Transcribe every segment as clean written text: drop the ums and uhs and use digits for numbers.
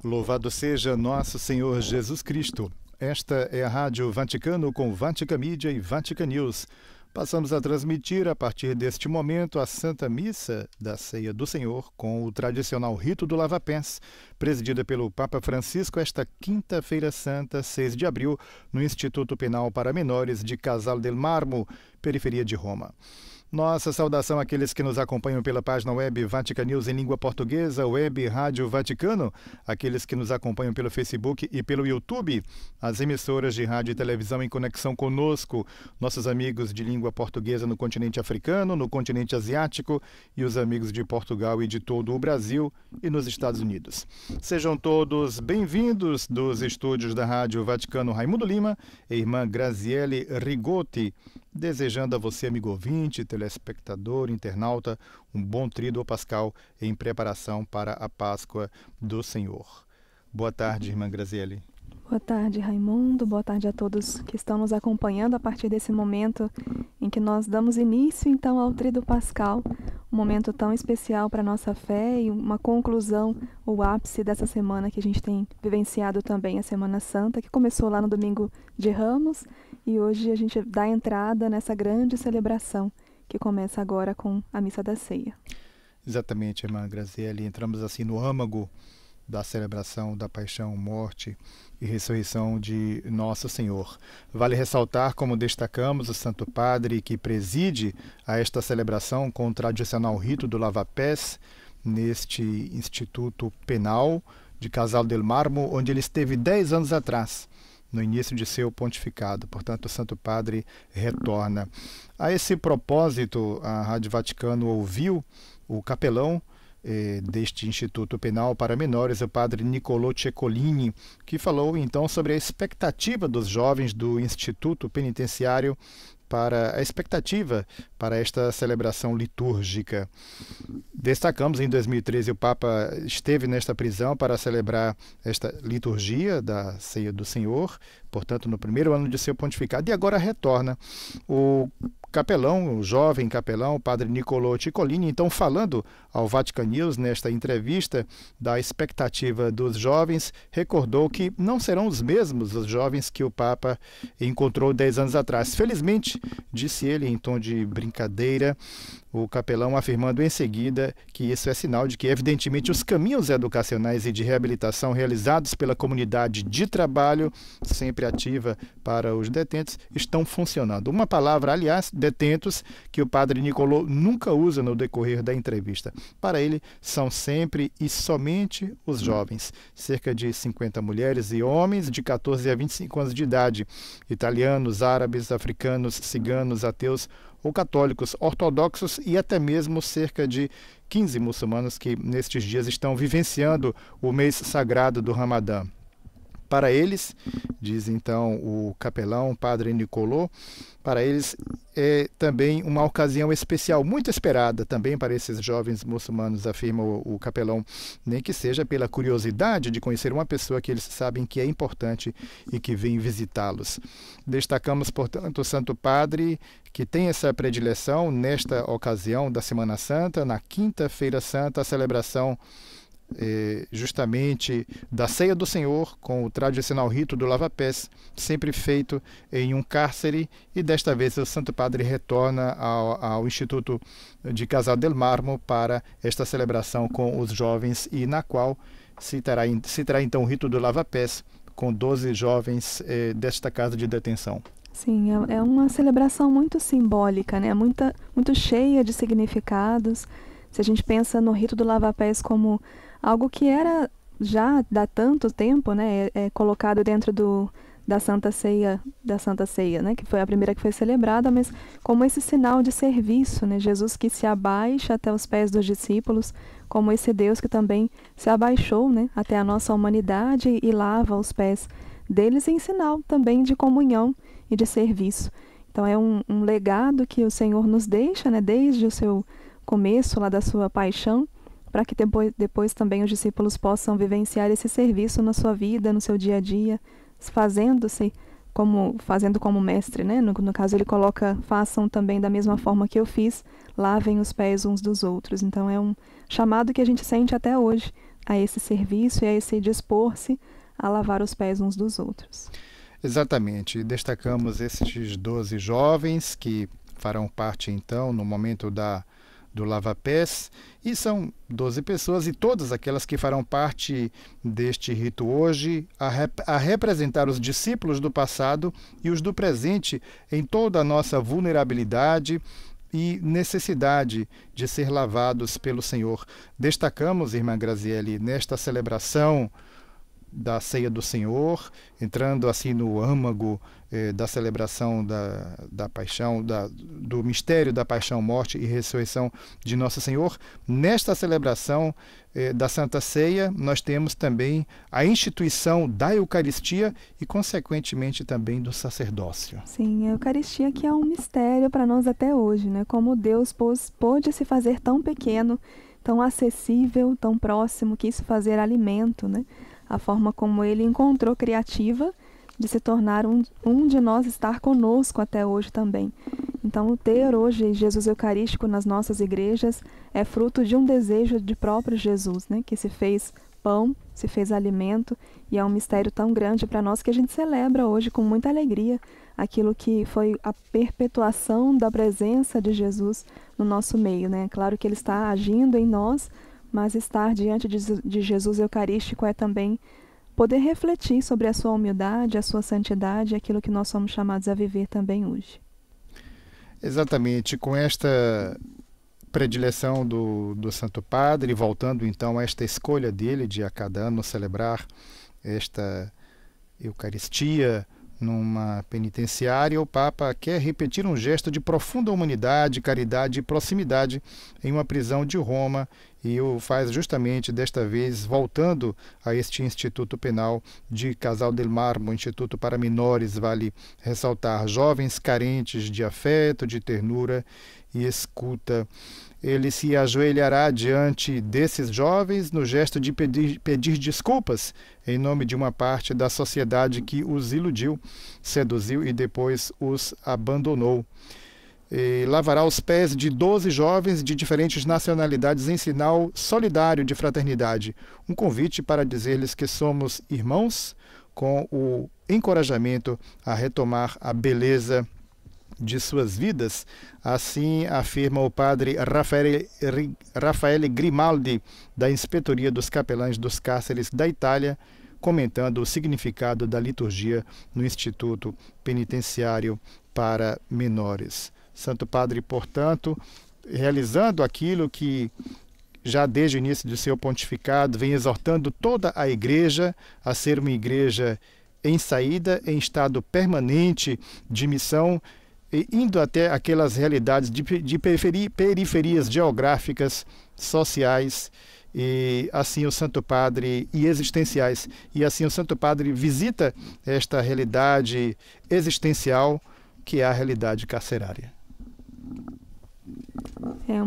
Louvado seja nosso Senhor Jesus Cristo. Esta é a Rádio Vaticano com Vatican Mídia e Vatican News. Passamos a transmitir a partir deste momento a Santa Missa da Ceia do Senhor com o tradicional rito do lava-pés, presidida pelo Papa Francisco esta quinta-feira santa, 6 de abril, no Instituto Penal para Menores de Casal del Marmo, periferia de Roma. Nossa saudação àqueles que nos acompanham pela página web Vatican News em língua portuguesa, web Rádio Vaticano, aqueles que nos acompanham pelo Facebook e pelo YouTube, as emissoras de rádio e televisão em conexão conosco, nossos amigos de língua portuguesa no continente africano, no continente asiático e os amigos de Portugal e de todo o Brasil e nos Estados Unidos. Sejam todos bem-vindos dos estúdios da Rádio Vaticano Raimundo Lima e irmã Graziele Rigotti, desejando a você, amigo ouvinte, telespectador, internauta, um bom tríduo pascal em preparação para a Páscoa do Senhor. Boa tarde, irmã Graziele. Boa tarde, Raimundo. Boa tarde a todos que estão nos acompanhando a partir desse momento em que nós damos início, então, ao tríduo pascal, um momento tão especial para a nossa fé e uma conclusão, o ápice dessa semana que a gente tem vivenciado também, a Semana Santa, que começou lá no Domingo de Ramos, e hoje a gente dá entrada nessa grande celebração que começa agora com a Missa da Ceia. Exatamente, irmã Graziele. Entramos assim no âmago da celebração da paixão, morte e ressurreição de Nosso Senhor. Vale ressaltar, como destacamos, o Santo Padre que preside a esta celebração com o tradicional rito do lava-pés neste Instituto Penal de Casal del Marmo, onde ele esteve 10 anos atrás, no início de seu pontificado. Portanto, o Santo Padre retorna. A esse propósito, a Rádio Vaticano ouviu o capelão deste Instituto Penal para Menores, o padre Niccolò Ceccolini, que falou então sobre a expectativa dos jovens do Instituto Penitenciário para a expectativa para esta celebração litúrgica. Destacamos, em 2013, o Papa esteve nesta prisão para celebrar esta liturgia da Ceia do Senhor, portanto, no primeiro ano de seu pontificado, e agora retorna. O capelão, o jovem capelão, o padre Niccolò Ceccolini, então falando ao Vatican News nesta entrevista da expectativa dos jovens, recordou que não serão os mesmos os jovens que o Papa encontrou 10 anos atrás. Felizmente, disse ele em tom de brincadeira, o capelão afirmando em seguida que isso é sinal de que, evidentemente, os caminhos educacionais e de reabilitação realizados pela comunidade de trabalho, sempre ativa para os detentos, estão funcionando. Uma palavra, aliás, detentos, que o padre Niccolò nunca usa no decorrer da entrevista. Para ele, são sempre e somente os jovens, cerca de 50 mulheres e homens de 14 a 25 anos de idade, italianos, árabes, africanos, ciganos, ateus ou católicos, ortodoxos e até mesmo cerca de 15 muçulmanos que nestes dias estão vivenciando o mês sagrado do Ramadã. Para eles, diz então o capelão, padre Niccolò, para eles é também uma ocasião especial, muito esperada também para esses jovens muçulmanos, afirma o capelão, nem que seja pela curiosidade de conhecer uma pessoa que eles sabem que é importante e que vem visitá-los. Destacamos, portanto, o Santo Padre, que tem essa predileção nesta ocasião da Semana Santa, na Quinta-feira Santa, a celebração justamente da Ceia do Senhor, com o tradicional rito do lava-pés, sempre feito em um cárcere, e desta vez o Santo Padre retorna ao Instituto de Casal del Marmo para esta celebração com os jovens, e na qual se terá então o rito do lava-pés com 12 jovens desta casa de detenção. Sim, é uma celebração muito simbólica, né? Muito cheia de significados. Se a gente pensa no rito do lava-pés como algo que era já há tanto tempo, né, colocado dentro da Santa Ceia, né, que foi a primeira que foi celebrada, mas como esse sinal de serviço, né, Jesus que se abaixa até os pés dos discípulos, como esse Deus que também se abaixou, né, até a nossa humanidade e lava os pés deles, em sinal também de comunhão e de serviço. Então é um legado que o Senhor nos deixa, né, desde o seu começo lá da sua paixão, para que depois também os discípulos possam vivenciar esse serviço na sua vida, no seu dia a dia, fazendo como mestre, né? No caso ele coloca, façam também da mesma forma que eu fiz, lavem os pés uns dos outros. Então é um chamado que a gente sente até hoje a esse serviço e a esse dispor-se a lavar os pés uns dos outros. Exatamente. Destacamos esses 12 jovens que farão parte, então, no momento do lava-pés, e são 12 pessoas, e todas aquelas que farão parte deste rito hoje, a representar os discípulos do passado e os do presente em toda a nossa vulnerabilidade e necessidade de ser lavados pelo Senhor. Destacamos, irmã Graziele, nesta celebração da ceia do Senhor, entrando assim no âmago da celebração da paixão, do mistério da paixão, morte e ressurreição de Nosso Senhor. Nesta celebração da Santa Ceia, nós temos também a instituição da Eucaristia e, consequentemente, também do sacerdócio. Sim, a Eucaristia que é um mistério para nós até hoje, né? Como Deus pôde se fazer tão pequeno, tão acessível, tão próximo, quis se fazer alimento, né? A forma como ele encontrou criativa de se tornar um de nós, estar conosco até hoje também. Então, ter hoje Jesus Eucarístico nas nossas igrejas é fruto de um desejo de próprio Jesus, né? Que se fez pão, se fez alimento, e é um mistério tão grande para nós que a gente celebra hoje com muita alegria aquilo que foi a perpetuação da presença de Jesus no nosso meio, né? Claro que ele está agindo em nós, mas estar diante de Jesus Eucarístico é também poder refletir sobre a sua humildade, a sua santidade, aquilo que nós somos chamados a viver também hoje. Exatamente, com esta predileção do Santo Padre, voltando então a esta escolha dele de a cada ano celebrar esta Eucaristia numa penitenciária, o Papa quer repetir um gesto de profunda humanidade, caridade e proximidade em uma prisão de Roma, e o faz justamente desta vez voltando a este Instituto Penal de Casal del Marmo, Instituto para Menores, vale ressaltar, jovens carentes de afeto, de ternura e escuta. Ele se ajoelhará diante desses jovens no gesto de pedir desculpas em nome de uma parte da sociedade que os iludiu, seduziu e depois os abandonou. E lavará os pés de 12 jovens de diferentes nacionalidades em sinal solidário de fraternidade. Um convite para dizer-lhes que somos irmãos, com o encorajamento a retomar a beleza de suas vidas. Assim afirma o padre Raffaele Grimaldi, da Inspetoria dos Capelães dos Cárceres da Itália, comentando o significado da liturgia no Instituto Penitenciário para Menores. Santo Padre, portanto, realizando aquilo que já desde o início do seu pontificado vem exortando toda a Igreja a ser uma igreja em saída, em estado permanente de missão, e indo até aquelas realidades de periferias geográficas, sociais, e assim o Santo Padre, e existenciais. E assim o Santo Padre visita esta realidade existencial, que é a realidade carcerária. É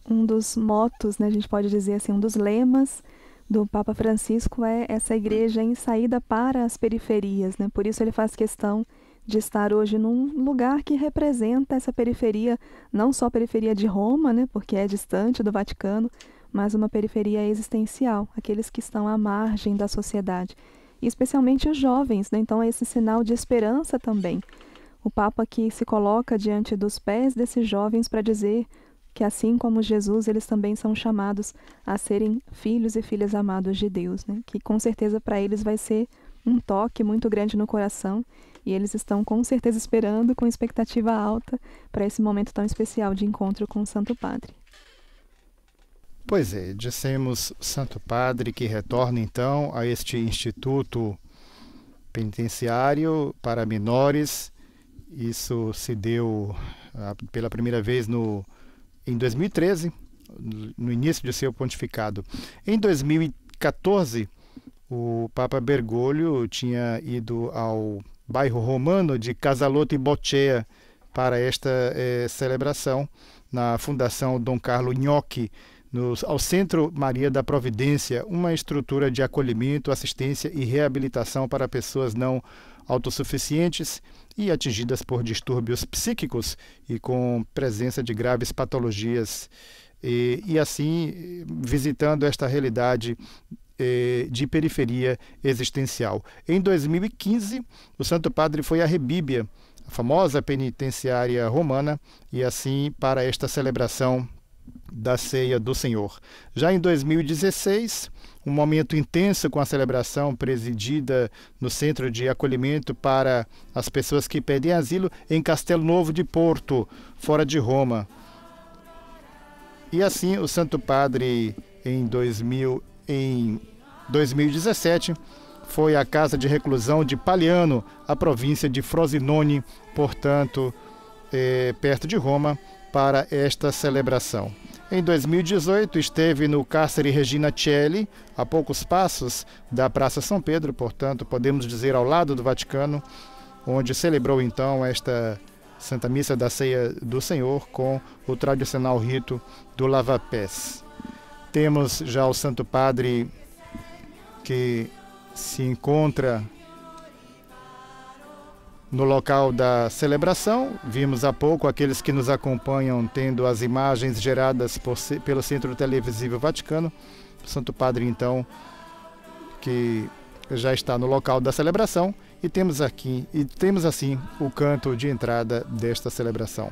um dos motos, né, a gente pode dizer assim, um dos lemas do Papa Francisco é essa igreja em saída para as periferias, né? Por isso ele faz questão de estar hoje num lugar que representa essa periferia, não só a periferia de Roma, né, porque é distante do Vaticano, mas uma periferia existencial, aqueles que estão à margem da sociedade, e especialmente os jovens, né? Então é esse sinal de esperança também. O Papa que se coloca diante dos pés desses jovens para dizer que, assim como Jesus, eles também são chamados a serem filhos e filhas amados de Deus, né? Que com certeza para eles vai ser um toque muito grande no coração, e eles estão com certeza esperando com expectativa alta para esse momento tão especial de encontro com o Santo Padre. Pois é, dissemos Santo Padre que retorna então a este Instituto Penitenciário para Menores. Isso se deu pela primeira vez em 2013, no início de seu pontificado. Em 2014, o Papa Bergoglio tinha ido ao bairro romano de Casalotto Boccea para esta celebração, na Fundação Dom Carlo Gnocchi, ao Centro Maria da Providência, uma estrutura de acolhimento, assistência e reabilitação para pessoas não autossuficientes e atingidas por distúrbios psíquicos e com presença de graves patologias e assim visitando esta realidade de periferia existencial. Em 2015, o Santo Padre foi a Rebíbia, a famosa penitenciária romana, e assim para esta celebração da Ceia do Senhor. Já em 2016, um momento intenso com a celebração presidida no Centro de Acolhimento para as pessoas que pedem asilo em Castelo Novo de Porto, fora de Roma. E assim o Santo Padre em 2017 foi à casa de reclusão de Paliano, a província de Frosinone, portanto, perto de Roma, para esta celebração. Em 2018, esteve no cárcere Regina Coeli, a poucos passos da Praça São Pedro, portanto, podemos dizer ao lado do Vaticano, onde celebrou então esta Santa Missa da Ceia do Senhor com o tradicional rito do lava-pés. Temos já o Santo Padre que se encontra no local da celebração. Vimos há pouco aqueles que nos acompanham tendo as imagens geradas pelo Centro Televisivo Vaticano. O Santo Padre, então, que já está no local da celebração, e temos assim o canto de entrada desta celebração.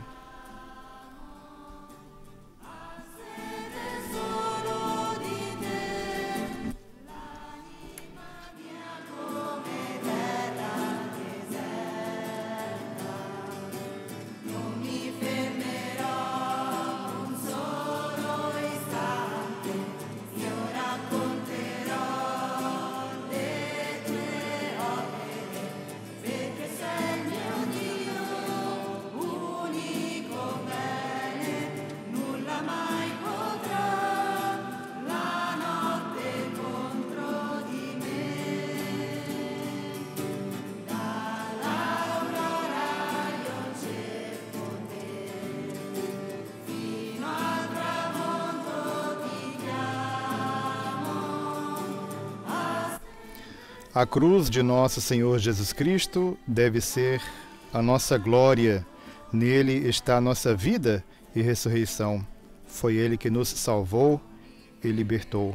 A cruz de nosso Senhor Jesus Cristo deve ser a nossa glória. Nele está a nossa vida e ressurreição. Foi Ele que nos salvou e libertou.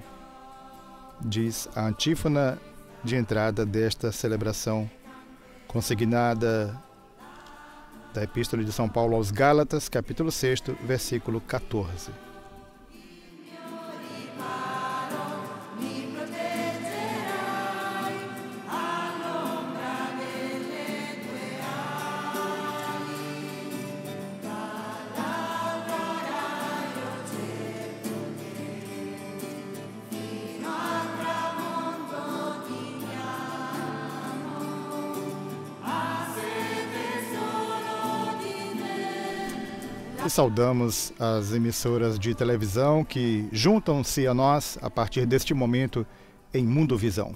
Diz a antífona de entrada desta celebração, consignada da Epístola de São Paulo aos Gálatas, capítulo 6, versículo 14. E saudamos as emissoras de televisão que juntam-se a nós a partir deste momento em Mundo Visão.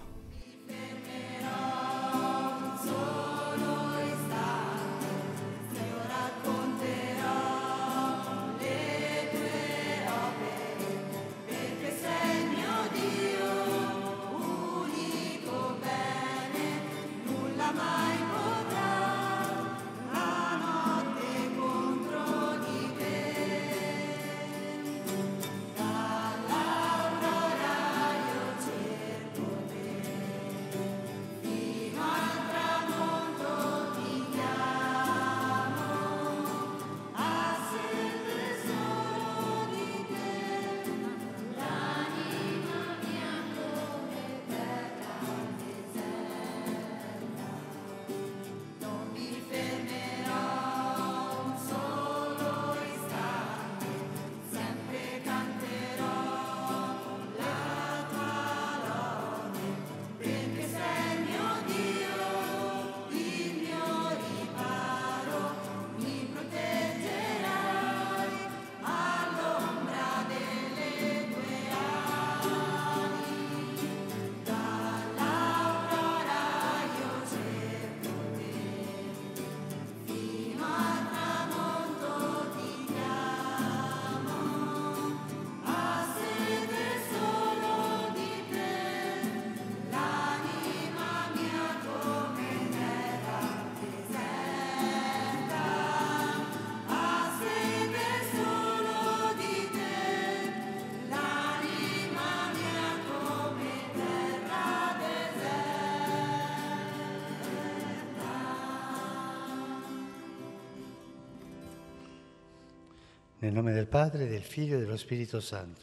Nel nome del Padre, del Figlio e dello Spirito Santo.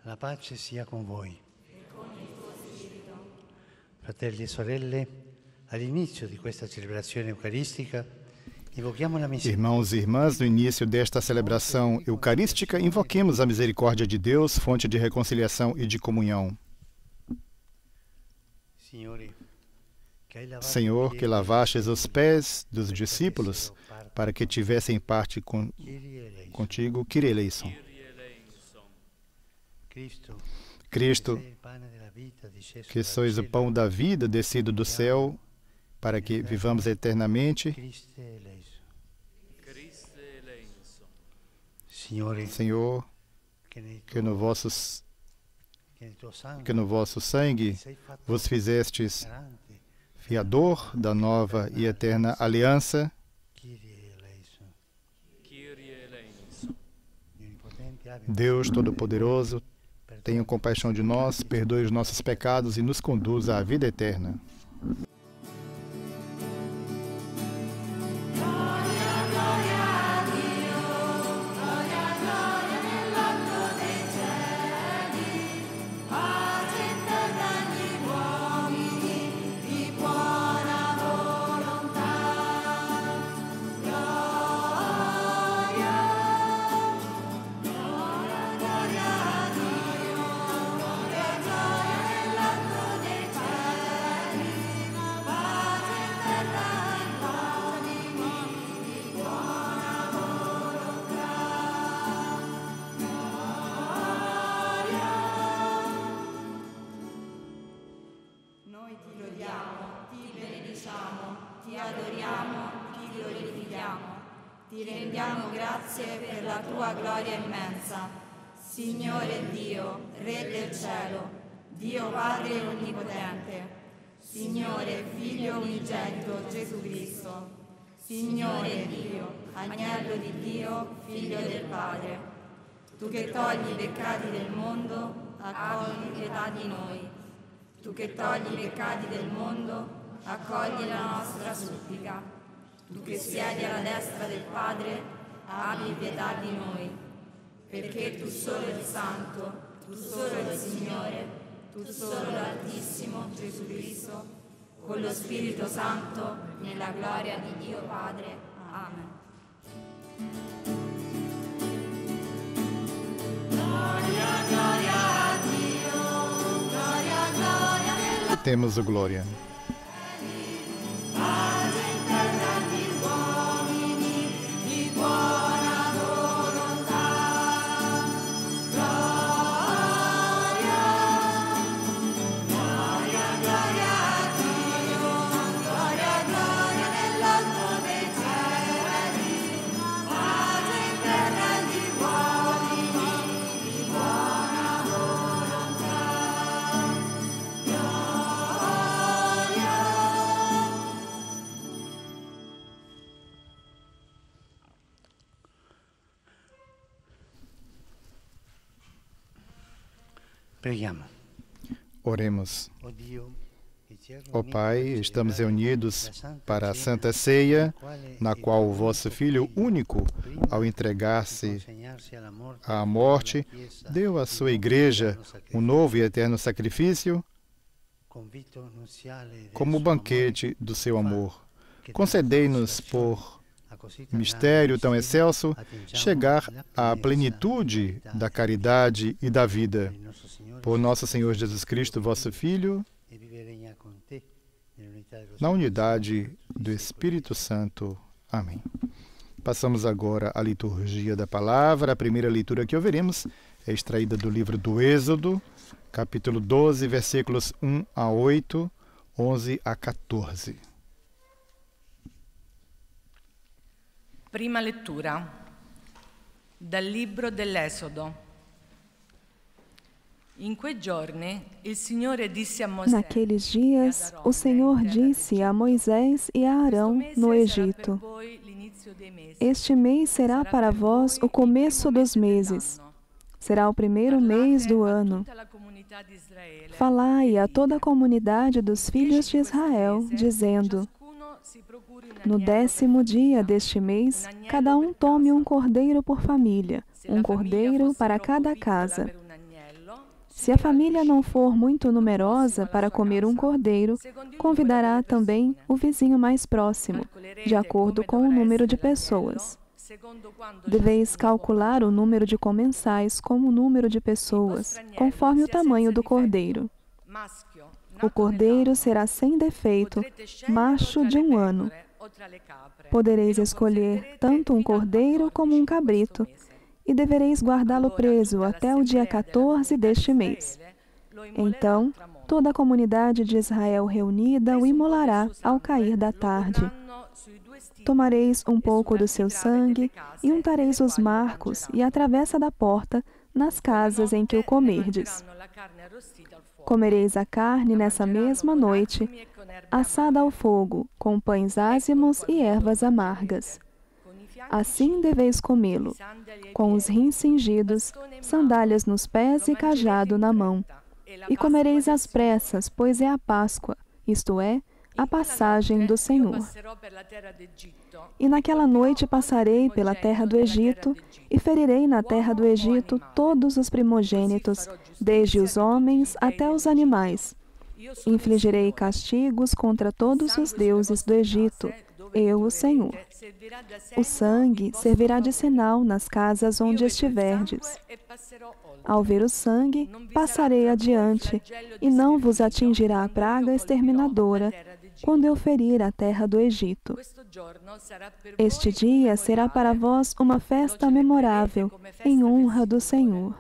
La pace sia con voi. E con il tuo spirito. Fratelli e sorelle, all'inizio di questa celebrazione eucaristica, invochiamo la misericórdia. Irmãos e irmãs, no início desta celebração eucarística, invoquemos a misericórdia de Deus, fonte de reconciliação e de comunhão. Senhor, que lavastes os pés dos discípulos para que tivessem parte contigo, Kyrie eleison. Cristo, que sois o pão da vida descido do céu, para que vivamos eternamente. Senhor, que no vosso sangue vos fizestes fiador da nova e eterna aliança. Deus Todo-Poderoso, tenha compaixão de nós, perdoe os nossos pecados e nos conduza à vida eterna. Ti rendiamo grazie per la tua gloria immensa. Signore Dio, Re del cielo, Dio Padre onnipotente, Signore Figlio unigenito Gesù Cristo, Signore Dio, Agnello di Dio, Figlio del Padre, tu che togli i peccati del mondo, accogli pietà di noi. Tu che togli i peccati del mondo, accogli la nostra supplica. Tu che siedi alla destra del Padre, abbi pietà di noi, perché tu solo il Santo, tu solo il Signore, tu solo l'Altissimo Gesù Cristo, con lo Spirito Santo, nella gloria di Dio Padre. Amen. Gloria, gloria a Dio, gloria, gloria nella... Temos o glória. Preghiamo. Oremos. Ó Pai, estamos reunidos para a Santa Ceia, na qual o vosso Filho único, ao entregar-se à morte, deu à sua Igreja um novo e eterno sacrifício como banquete do seu amor. Concedei-nos, por mistério tão excelso, chegar à plenitude da caridade e da vida. Por nosso Senhor Jesus Cristo, vosso Filho, na unidade do Espírito Santo. Amém. Passamos agora à liturgia da palavra. A primeira leitura que ouviremos é extraída do livro do Êxodo, capítulo 12, versículos 1 a 8, 11 a 14. Prima lettura dal libro dell'Esodo. Naqueles dias, o Senhor disse a Moisés e a Arão no Egito: Este mês será para vós o começo dos meses. Será o primeiro mês do ano. Falai a toda a comunidade dos filhos de Israel, dizendo: No 10º dia deste mês, cada um tome um cordeiro por família, um cordeiro para cada casa. Se a família não for muito numerosa para comer um cordeiro, convidará também o vizinho mais próximo, de acordo com o número de pessoas. Deveis calcular o número de comensais como o número de pessoas, conforme o tamanho do cordeiro. O cordeiro será sem defeito, macho de 1 ano. Podereis escolher tanto um cordeiro como um cabrito, e devereis guardá-lo preso até o dia 14 deste mês. Então, toda a comunidade de Israel reunida o imolará ao cair da tarde. Tomareis um pouco do seu sangue e untareis os marcos e a travessa da porta nas casas em que o comerdes. Comereis a carne nessa mesma noite, assada ao fogo, com pães ázimos e ervas amargas. Assim deveis comê-lo, com os rins cingidos, sandálias nos pés e cajado na mão. E comereis às pressas, pois é a Páscoa, isto é, a passagem do Senhor. E naquela noite passarei pela terra do Egito, e ferirei na terra do Egito todos os primogênitos, desde os homens até os animais. Infligirei castigos contra todos os deuses do Egito, eu, o Senhor. O sangue servirá de sinal nas casas onde estiverdes. Ao ver o sangue, passarei adiante, e não vos atingirá a praga exterminadora, quando eu ferir a terra do Egito. Este dia será para vós uma festa memorável, em honra do Senhor,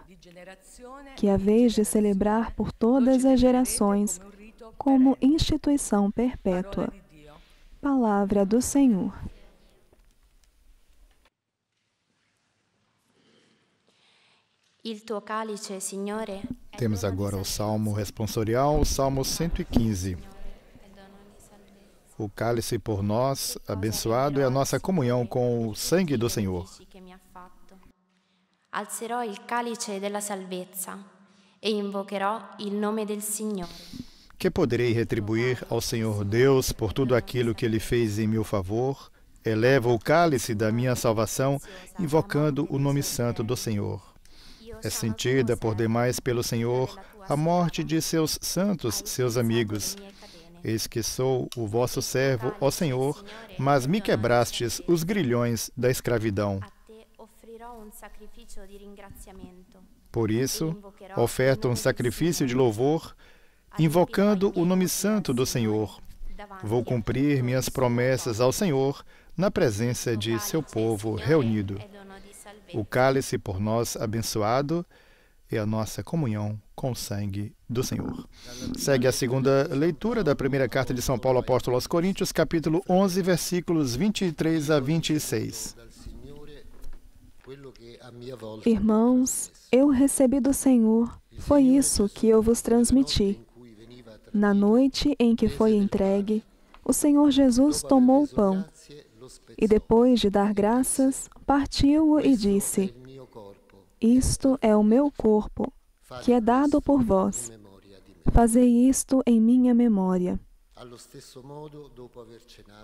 que haveis de celebrar por todas as gerações, como instituição perpétua. Palavra do Senhor. Temos agora o Salmo responsorial, o Salmo 115. O cálice por nós, abençoado, é a nossa comunhão com o sangue do Senhor. Alzerò il calice della salvezza e invocherò il nome del Signore. Que poderei retribuir ao Senhor Deus por tudo aquilo que Ele fez em meu favor? Elevo o cálice da minha salvação, invocando o nome santo do Senhor. É sentida por demais pelo Senhor a morte de seus santos, seus amigos. Eis que sou o vosso servo, ó Senhor, mas me quebrastes os grilhões da escravidão. Por isso, oferto um sacrifício de louvor, invocando o nome santo do Senhor. Vou cumprir minhas promessas ao Senhor na presença de seu povo reunido. O cálice por nós abençoado é a nossa comunhão com o sangue do Senhor. Segue a segunda leitura da primeira carta de São Paulo apóstolo aos Coríntios, capítulo 11, versículos 23 a 26. Irmãos, eu recebi do Senhor, foi isso que eu vos transmiti. Na noite em que foi entregue, o Senhor Jesus tomou o pão e, depois de dar graças, partiu-o e disse: Isto é o meu corpo, que é dado por vós. Fazei isto em minha memória.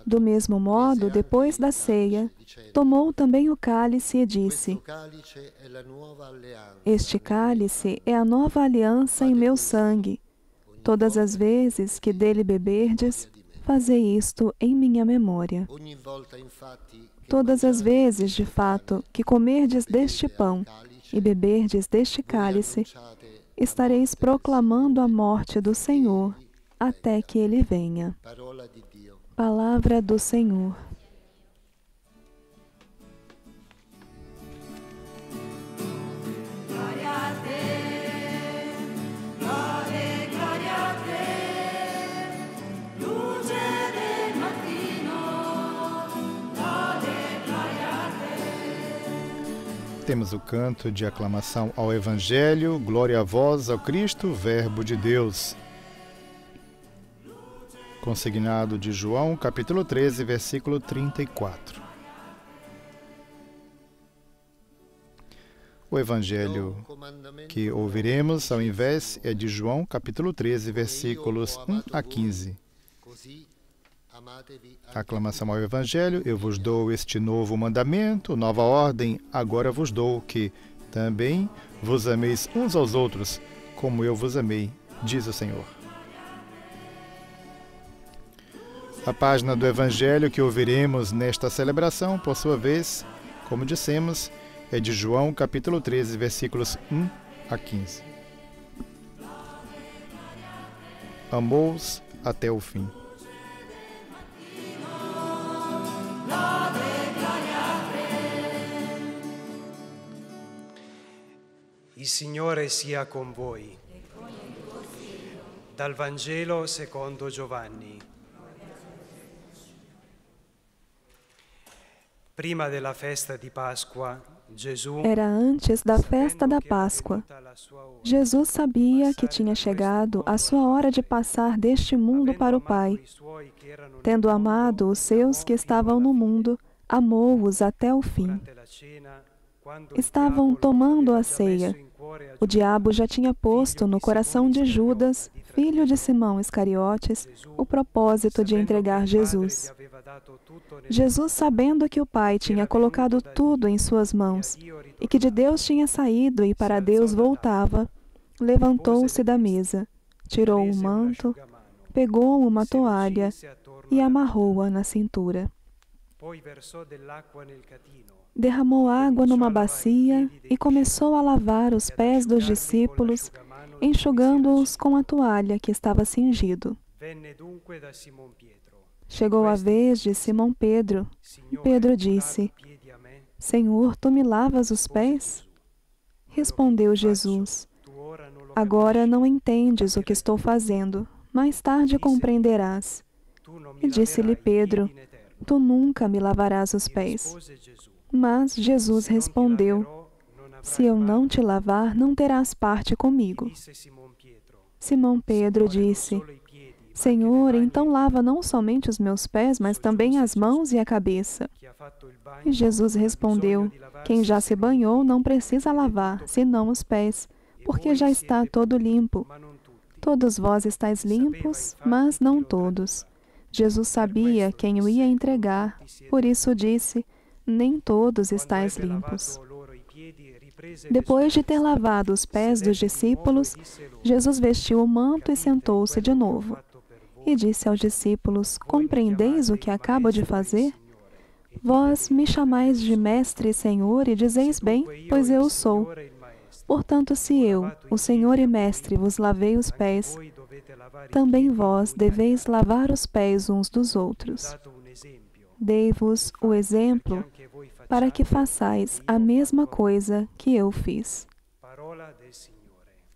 Do mesmo modo, depois da ceia, tomou também o cálice e disse: Este cálice é a nova aliança em meu sangue. Todas as vezes que dele beberdes, fazei isto em minha memória. Todas as vezes, de fato, que comerdes deste pão e beberdes deste cálice, estareis proclamando a morte do Senhor até que Ele venha. Palavra do Senhor. Temos o canto de aclamação ao Evangelho, glória a vós, ao Cristo, Verbo de Deus. Consignado de João, capítulo 13, versículo 34. O Evangelho que ouviremos, ao invés, é de João, capítulo 13, versículos 1 a 15. Aclamação ao Evangelho: eu vos dou este novo mandamento, nova ordem, agora vos dou, que também vos ameis uns aos outros, como eu vos amei, diz o Senhor. A página do Evangelho que ouviremos nesta celebração, por sua vez, como dissemos, é de João, capítulo 13, versículos 1 a 15. Amou-os até o fim. Il Signore sia con voi. Dal Vangelo secondo Giovanni. Prima della festa di Pasqua, Gesù Era antes da festa da Páscoa. Jesus sabia que tinha chegado a sua hora de passar deste mundo para o Pai. Tendo amado os seus que estavam no mundo, amou-os até o fim. Estavam tomando a ceia. O diabo já tinha posto no coração de Judas, filho de Simão Iscariotes, o propósito de entregar Jesus. Jesus, sabendo que o Pai tinha colocado tudo em suas mãos e que de Deus tinha saído e para Deus voltava, levantou-se da mesa, tirou o manto, pegou uma toalha e amarrou-a na cintura. Derramou água numa bacia e começou a lavar os pés dos discípulos, enxugando-os com a toalha que estava cingido. Chegou a vez de Simão Pedro. Pedro disse: Senhor, tu me lavas os pés? Respondeu Jesus: Agora não entendes o que estou fazendo, mais tarde compreenderás. E disse-lhe Pedro: Tu nunca me lavarás os pés. Mas Jesus respondeu: Se eu não te lavar, não terás parte comigo. Simão Pedro disse: Senhor, então lava não somente os meus pés, mas também as mãos e a cabeça. E Jesus respondeu: Quem já se banhou não precisa lavar, senão os pés, porque já está todo limpo. Todos vós estáis limpos, mas não todos. Jesus sabia quem o ia entregar, por isso disse: Nem todos estáis limpos. Depois de ter lavado os pés dos discípulos, Jesus vestiu o manto e sentou-se de novo. E disse aos discípulos: Compreendeis o que acabo de fazer? Vós me chamais de Mestre e Senhor, e dizeis bem, pois eu o sou. Portanto, se eu, o Senhor e Mestre, vos lavei os pés, também vós deveis lavar os pés uns dos outros. Dei-vos o exemplo para que façais a mesma coisa que eu fiz.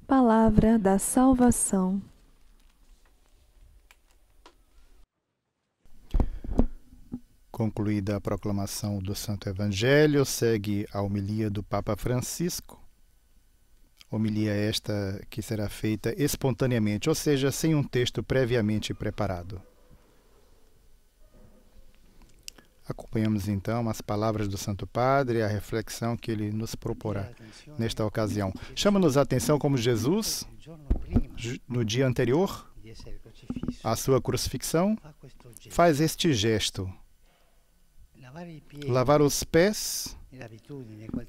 Palavra da salvação. Concluída a proclamação do Santo Evangelho, segue a homilia do Papa Francisco. Homilia esta que será feita espontaneamente, ou seja, sem um texto previamente preparado. Acompanhamos então as palavras do Santo Padre, a reflexão que ele nos proporá nesta ocasião. Chama-nos a atenção como Jesus, no dia anterior à sua crucifixão, faz este gesto. Lavar os pés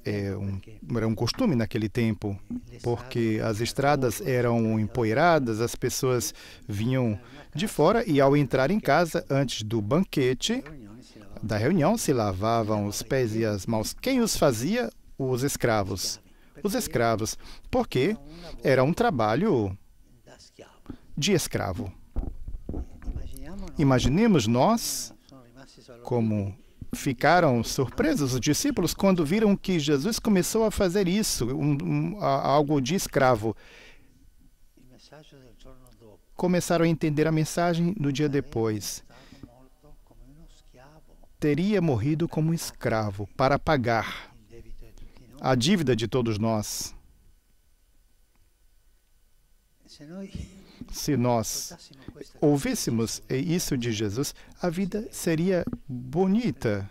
era um costume naquele tempo, porque as estradas eram empoeiradas, as pessoas vinham de fora e, ao entrar em casa, antes do banquete, da reunião, se lavavam os pés e as mãos. Quem os fazia? Os escravos. Os escravos, porque era um trabalho de escravo. Imaginemos nós como ficaram surpresos os discípulos quando viram que Jesus começou a fazer isso, algo de escravo. Começaram a entender a mensagem no dia depois. Teria morrido como escravo para pagar a dívida de todos nós. Se nós ouvíssemos isso de Jesus, a vida seria bonita,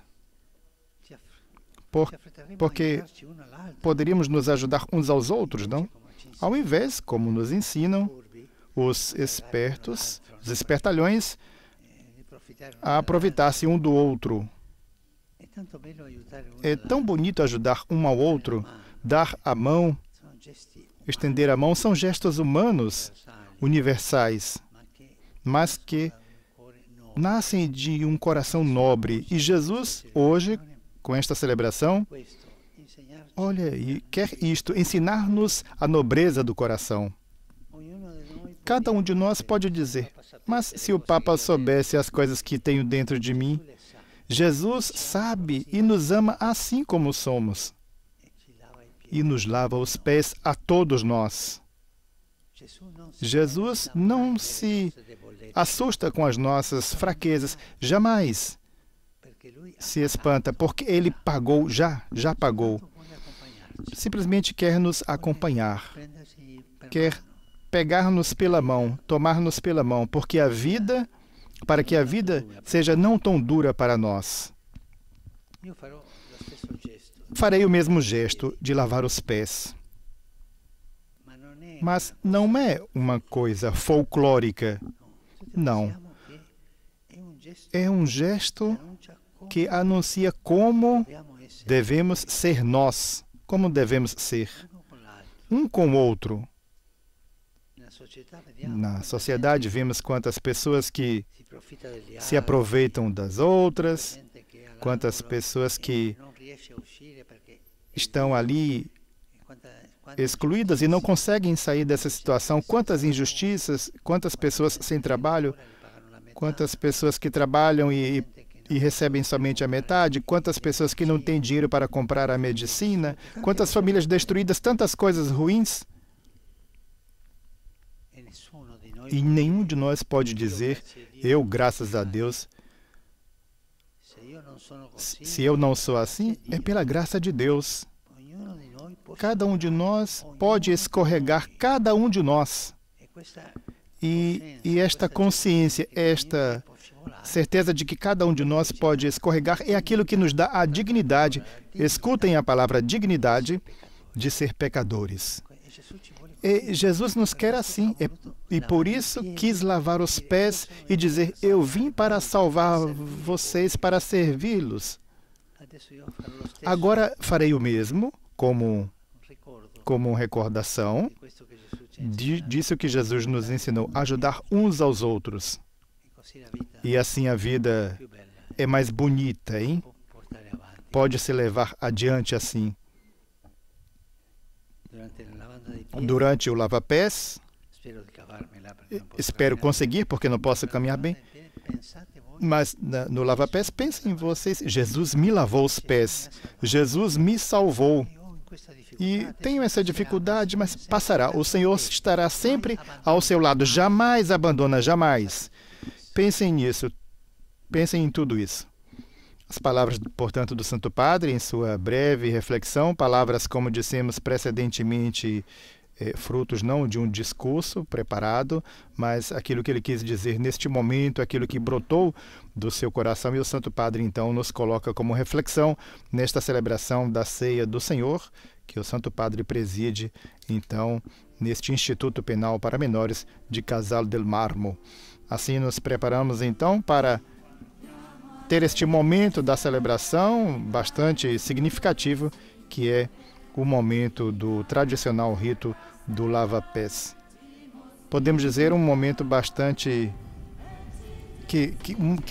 porque poderíamos nos ajudar uns aos outros, não? Ao invés, como nos ensinam os espertos, os espertalhões, a aproveitar-se um do outro. É tão bonito ajudar um ao outro, dar a mão, estender a mão, são gestos humanos, universais, mas que nascem de um coração nobre. E Jesus, hoje, com esta celebração, olha, e quer isto, ensinar-nos a nobreza do coração. Cada um de nós pode dizer, mas se o Papa soubesse as coisas que tenho dentro de mim, Jesus sabe e nos ama assim como somos. E nos lava os pés a todos nós. Jesus não se assusta com as nossas fraquezas, jamais se espanta, porque Ele pagou, já pagou. Simplesmente quer nos acompanhar, quer pegar-nos pela mão, tomar-nos pela mão, porque a vida, para que a vida seja não tão dura para nós. Farei o mesmo gesto de lavar os pés. Mas não é uma coisa folclórica. Não. É um gesto que anuncia como devemos ser nós, como devemos ser um com o outro. Na sociedade, vemos quantas pessoas que se aproveitam das outras, quantas pessoas que estão ali excluídas e não conseguem sair dessa situação, quantas injustiças, quantas pessoas sem trabalho, quantas pessoas que trabalham e recebem somente a metade, quantas pessoas que não têm dinheiro para comprar a medicina, quantas famílias destruídas, tantas coisas ruins. E nenhum de nós pode dizer, eu, graças a Deus, se eu não sou assim, é pela graça de Deus. Cada um de nós pode escorregar, cada um de nós. E esta consciência, esta certeza de que cada um de nós pode escorregar é aquilo que nos dá a dignidade, escutem a palavra dignidade, de ser pecadores. E Jesus nos quer assim, e por isso quis lavar os pés e dizer, eu vim para salvar vocês, para servi-los. Agora farei o mesmo, como recordação disso que Jesus nos ensinou, ajudar uns aos outros. E assim a vida é mais bonita, hein? Pode se levar adiante assim. Durante o lava-pés, espero conseguir, porque não posso caminhar bem, mas no lava-pés, pensem em vocês, Jesus me lavou os pés, Jesus me salvou. E tenho essa dificuldade, mas passará. O Senhor estará sempre ao seu lado, jamais abandona, jamais. Pensem nisso, pensem em tudo isso. As palavras, portanto, do Santo Padre, em sua breve reflexão, palavras, como dissemos precedentemente, frutos não de um discurso preparado, mas aquilo que ele quis dizer neste momento, aquilo que brotou do seu coração. E o Santo Padre, então, nos coloca como reflexão nesta celebração da Ceia do Senhor, que o Santo Padre preside, então, neste Instituto Penal para Menores de Casal del Marmo. Assim nos preparamos, então, para ter este momento da celebração bastante significativo, que é o momento do tradicional rito do lava-pés. Podemos dizer um momento bastante que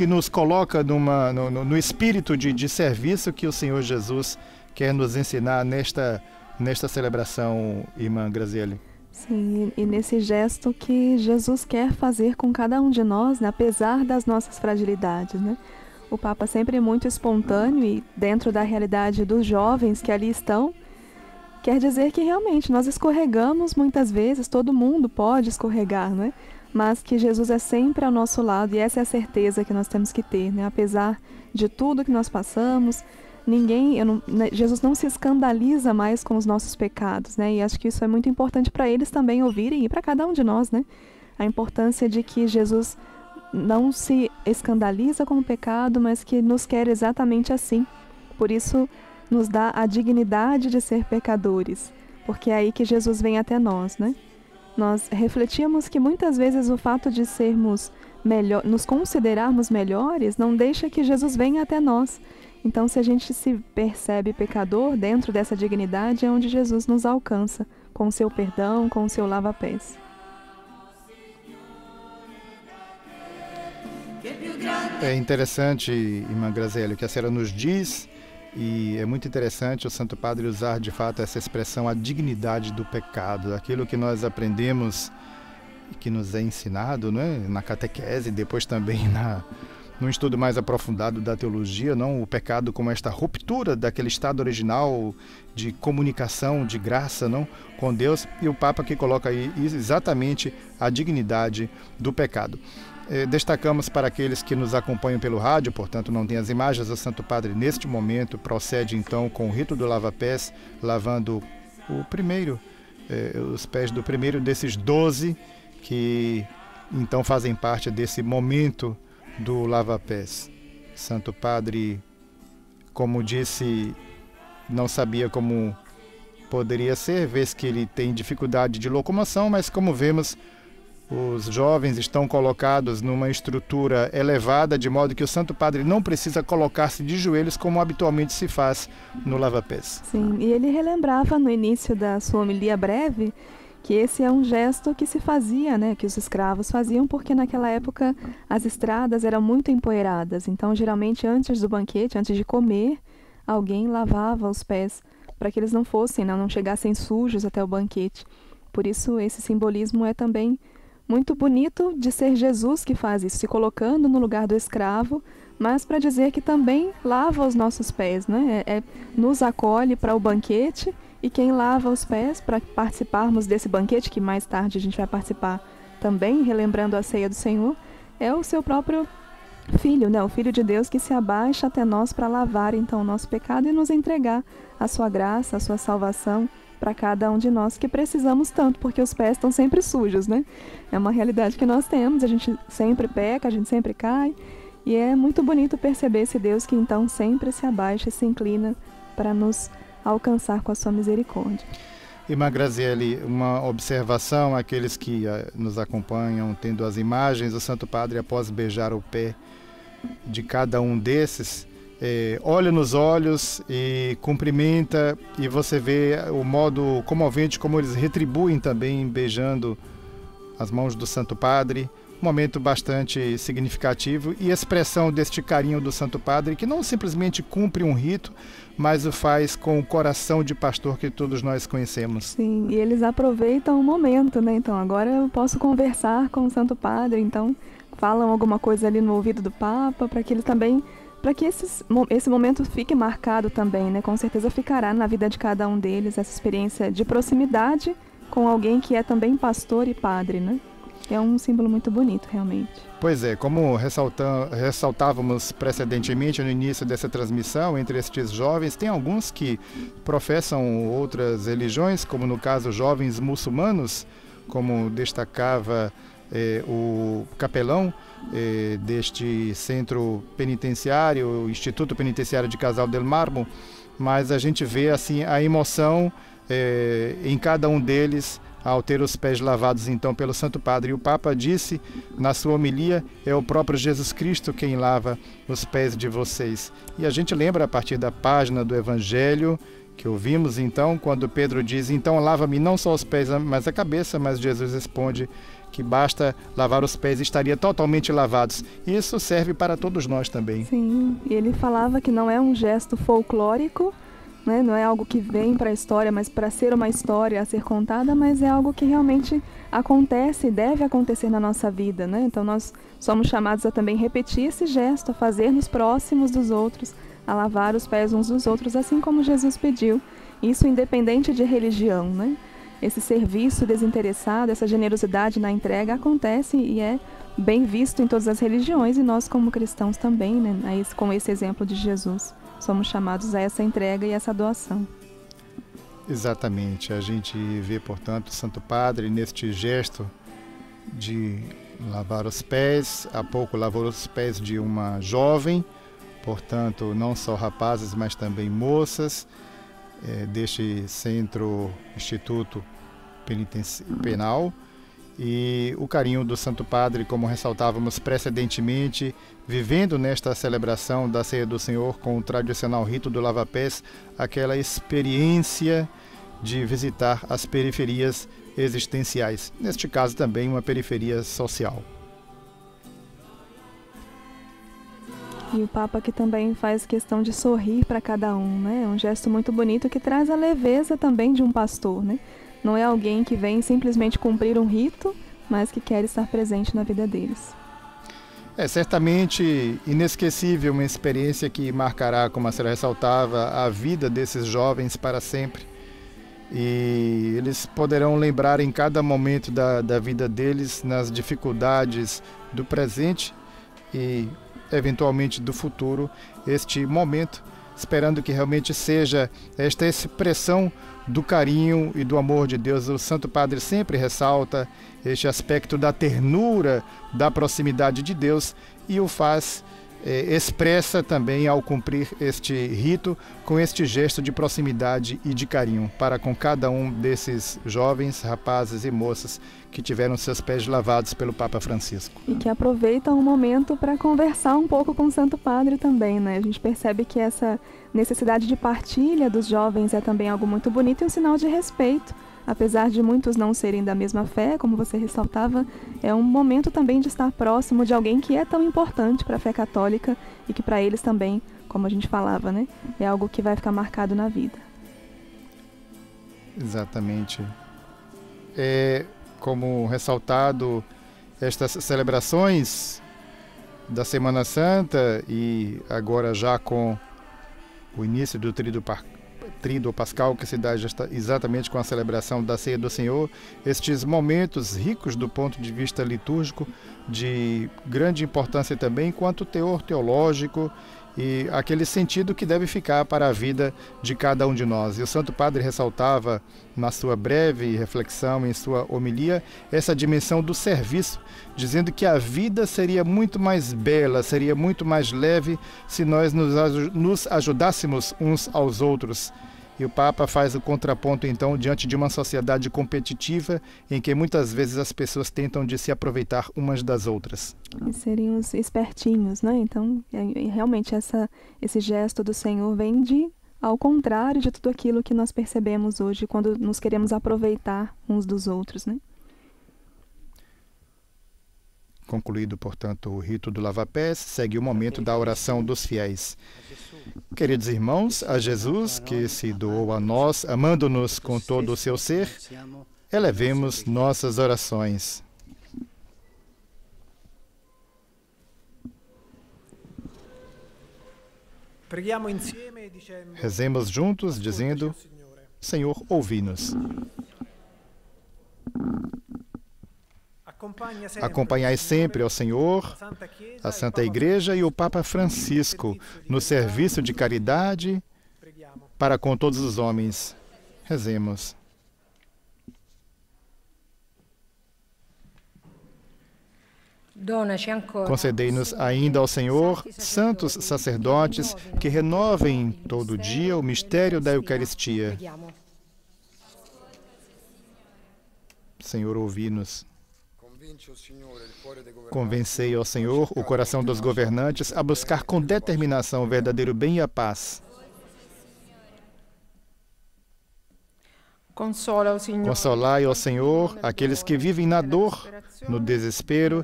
nos coloca no espírito de serviço que o Senhor Jesus quer nos ensinar nesta celebração, irmã Graziele. Sim, e nesse gesto que Jesus quer fazer com cada um de nós, né, apesar das nossas fragilidades, né? O Papa sempre muito espontâneo e dentro da realidade dos jovens que ali estão, quer dizer que realmente nós escorregamos muitas vezes, todo mundo pode escorregar, né? Mas que Jesus é sempre ao nosso lado e essa é a certeza que nós temos que ter, né? Apesar de tudo que nós passamos, Jesus não se escandaliza mais com os nossos pecados, né? E acho que isso é muito importante para eles também ouvirem e para cada um de nós, né? A importância de que Jesus não se escandaliza com o pecado, mas que nos quer exatamente assim. Por isso, nos dá a dignidade de ser pecadores, porque é aí que Jesus vem até nós, né? Nós refletimos que muitas vezes o fato de sermos nos considerarmos melhores, não deixa que Jesus venha até nós. Então, se a gente se percebe pecador, dentro dessa dignidade é onde Jesus nos alcança, com o seu perdão, com o seu lava-pés. É interessante, irmã Graziele, o que a senhora nos diz, e é muito interessante o Santo Padre usar de fato essa expressão, a dignidade do pecado, aquilo que nós aprendemos e que nos é ensinado, né, na catequese, depois também num estudo mais aprofundado da teologia, não, o pecado como esta ruptura daquele estado original de comunicação, de graça, não, com Deus, e o Papa que coloca aí exatamente a dignidade do pecado. Destacamos para aqueles que nos acompanham pelo rádio, portanto não tem as imagens, o Santo Padre neste momento procede então com o rito do lava-pés, lavando os pés do primeiro desses 12 que então fazem parte desse momento do lava-pés. Santo Padre, como disse, não sabia como poderia ser, vez que ele tem dificuldade de locomoção, mas como vemos, os jovens estão colocados numa estrutura elevada, de modo que o Santo Padre não precisa colocar-se de joelhos como habitualmente se faz no lava-pés. Sim, e ele relembrava no início da sua homilia breve que esse é um gesto que se fazia, né, que os escravos faziam, porque naquela época as estradas eram muito empoeiradas. Então, geralmente, antes do banquete, antes de comer, alguém lavava os pés para que eles não fossem, não chegassem sujos até o banquete. Por isso, esse simbolismo é também muito bonito de ser Jesus que faz isso, se colocando no lugar do escravo, mas para dizer que também lava os nossos pés, né? Nos acolhe para o banquete, e quem lava os pés para participarmos desse banquete, que mais tarde a gente vai participar também, relembrando a ceia do Senhor, é o seu próprio Filho, né? O Filho de Deus que se abaixa até nós para lavar então o nosso pecado e nos entregar a sua graça, a sua salvação para cada um de nós que precisamos tanto, porque os pés estão sempre sujos, né? É uma realidade que nós temos, a gente sempre peca, a gente sempre cai, e é muito bonito perceber esse Deus que então sempre se abaixa e se inclina para nos alcançar com a sua misericórdia. Irmã Graziele, uma observação, aqueles que nos acompanham tendo as imagens, o Santo Padre, após beijar o pé de cada um desses, olha nos olhos e cumprimenta, e você vê o modo comovente como eles retribuem também beijando as mãos do Santo Padre. Um momento bastante significativo e expressão deste carinho do Santo Padre, que não simplesmente cumpre um rito, mas o faz com o coração de pastor que todos nós conhecemos. Sim, e eles aproveitam o momento, né? Então, agora eu posso conversar com o Santo Padre, então falam alguma coisa ali no ouvido do Papa, para que ele também, para que esse momento fique marcado também, né? Com certeza ficará na vida de cada um deles essa experiência de proximidade com alguém que é também pastor e padre, né? É um símbolo muito bonito, realmente. Pois é, como ressaltávamos precedentemente no início dessa transmissão, entre estes jovens, tem alguns que professam outras religiões, como no caso jovens muçulmanos, como destacava o capelão deste centro penitenciário, o Instituto Penitenciário de Casal del Mármore, mas a gente vê assim a emoção em cada um deles, ao ter os pés lavados então pelo Santo Padre. E o Papa disse na sua homilia, é o próprio Jesus Cristo quem lava os pés de vocês. E a gente lembra a partir da página do Evangelho que ouvimos então, quando Pedro diz, então lava-me não só os pés, mas a cabeça, mas Jesus responde que basta lavar os pés e estaria totalmente lavados. Isso serve para todos nós também. Sim, e ele falava que não é um gesto folclórico, né? Não é algo que vem para a história, mas para ser uma história a ser contada, mas é algo que realmente acontece e deve acontecer na nossa vida, né? Então nós somos chamados a também repetir esse gesto, a fazer-nos próximos dos outros, a lavar os pés uns dos outros, assim como Jesus pediu. Isso independente de religião, né? Esse serviço desinteressado, essa generosidade na entrega acontece e é bem visto em todas as religiões, e nós como cristãos também, né? Com esse exemplo de Jesus, somos chamados a essa entrega e essa doação. Exatamente. A gente vê, portanto, o Santo Padre neste gesto de lavar os pés. Há pouco lavou os pés de uma jovem, portanto, não só rapazes, mas também moças, deste centro Instituto Penal. e o carinho do Santo Padre, como ressaltávamos precedentemente, vivendo nesta celebração da Ceia do Senhor com o tradicional rito do lava-pés, aquela experiência de visitar as periferias existenciais, neste caso também uma periferia social. E o Papa que também faz questão de sorrir para cada um, né? É um gesto muito bonito que traz a leveza também de um pastor, né? Não é alguém que vem simplesmente cumprir um rito, mas que quer estar presente na vida deles. É certamente inesquecível, uma experiência que marcará, como a senhora ressaltava, a vida desses jovens para sempre. E eles poderão lembrar em cada momento da vida deles, nas dificuldades do presente e eventualmente do futuro, este momento, esperando que realmente seja esta expressão do carinho e do amor de Deus. O Santo Padre sempre ressalta este aspecto da ternura, da proximidade de Deus, e o faz, expressa também ao cumprir este rito, com este gesto de proximidade e de carinho para com cada um desses jovens, rapazes e moças que tiveram seus pés lavados pelo Papa Francisco. E que aproveitam o momento para conversar um pouco com o Santo Padre também, né? A gente percebe que essa necessidade de partilha dos jovens é também algo muito bonito e um sinal de respeito. Apesar de muitos não serem da mesma fé, como você ressaltava, é um momento também de estar próximo de alguém que é tão importante para a fé católica e que para eles também, como a gente falava, né, é algo que vai ficar marcado na vida. Exatamente. Como ressaltado, estas celebrações da Semana Santa e agora já com o início do Tríduo Pascal, que se dá exatamente com a celebração da Ceia do Senhor, estes momentos ricos do ponto de vista litúrgico, de grande importância também quanto teor teológico e aquele sentido que deve ficar para a vida de cada um de nós. E o Santo Padre ressaltava na sua breve reflexão, em sua homilia, essa dimensão do serviço, dizendo que a vida seria muito mais bela, seria muito mais leve se nós nos ajudássemos uns aos outros. E o Papa faz o contraponto, então, diante de uma sociedade competitiva em que muitas vezes as pessoas tentam de se aproveitar umas das outras. E seriam os espertinhos, né? Então, realmente, esse gesto do Senhor vem ao contrário de tudo aquilo que nós percebemos hoje, quando nos queremos aproveitar uns dos outros, né? Concluído, portanto, o rito do lava-pés, segue o momento da oração dos fiéis. Queridos irmãos, a Jesus, que se doou a nós, amando-nos com todo o seu ser, elevemos nossas orações. Rezemos juntos, dizendo: Senhor, ouvi-nos. Acompanhai sempre ao Senhor, a Santa Igreja e o Papa Francisco no serviço de caridade para com todos os homens. Rezemos. Concedei-nos ainda ao Senhor santos sacerdotes que renovem todo dia o mistério da Eucaristia. Senhor, ouvi-nos. Convencei ao Senhor o coração dos governantes a buscar com determinação o verdadeiro bem e a paz. Consolai ao Senhor aqueles que vivem na dor, no desespero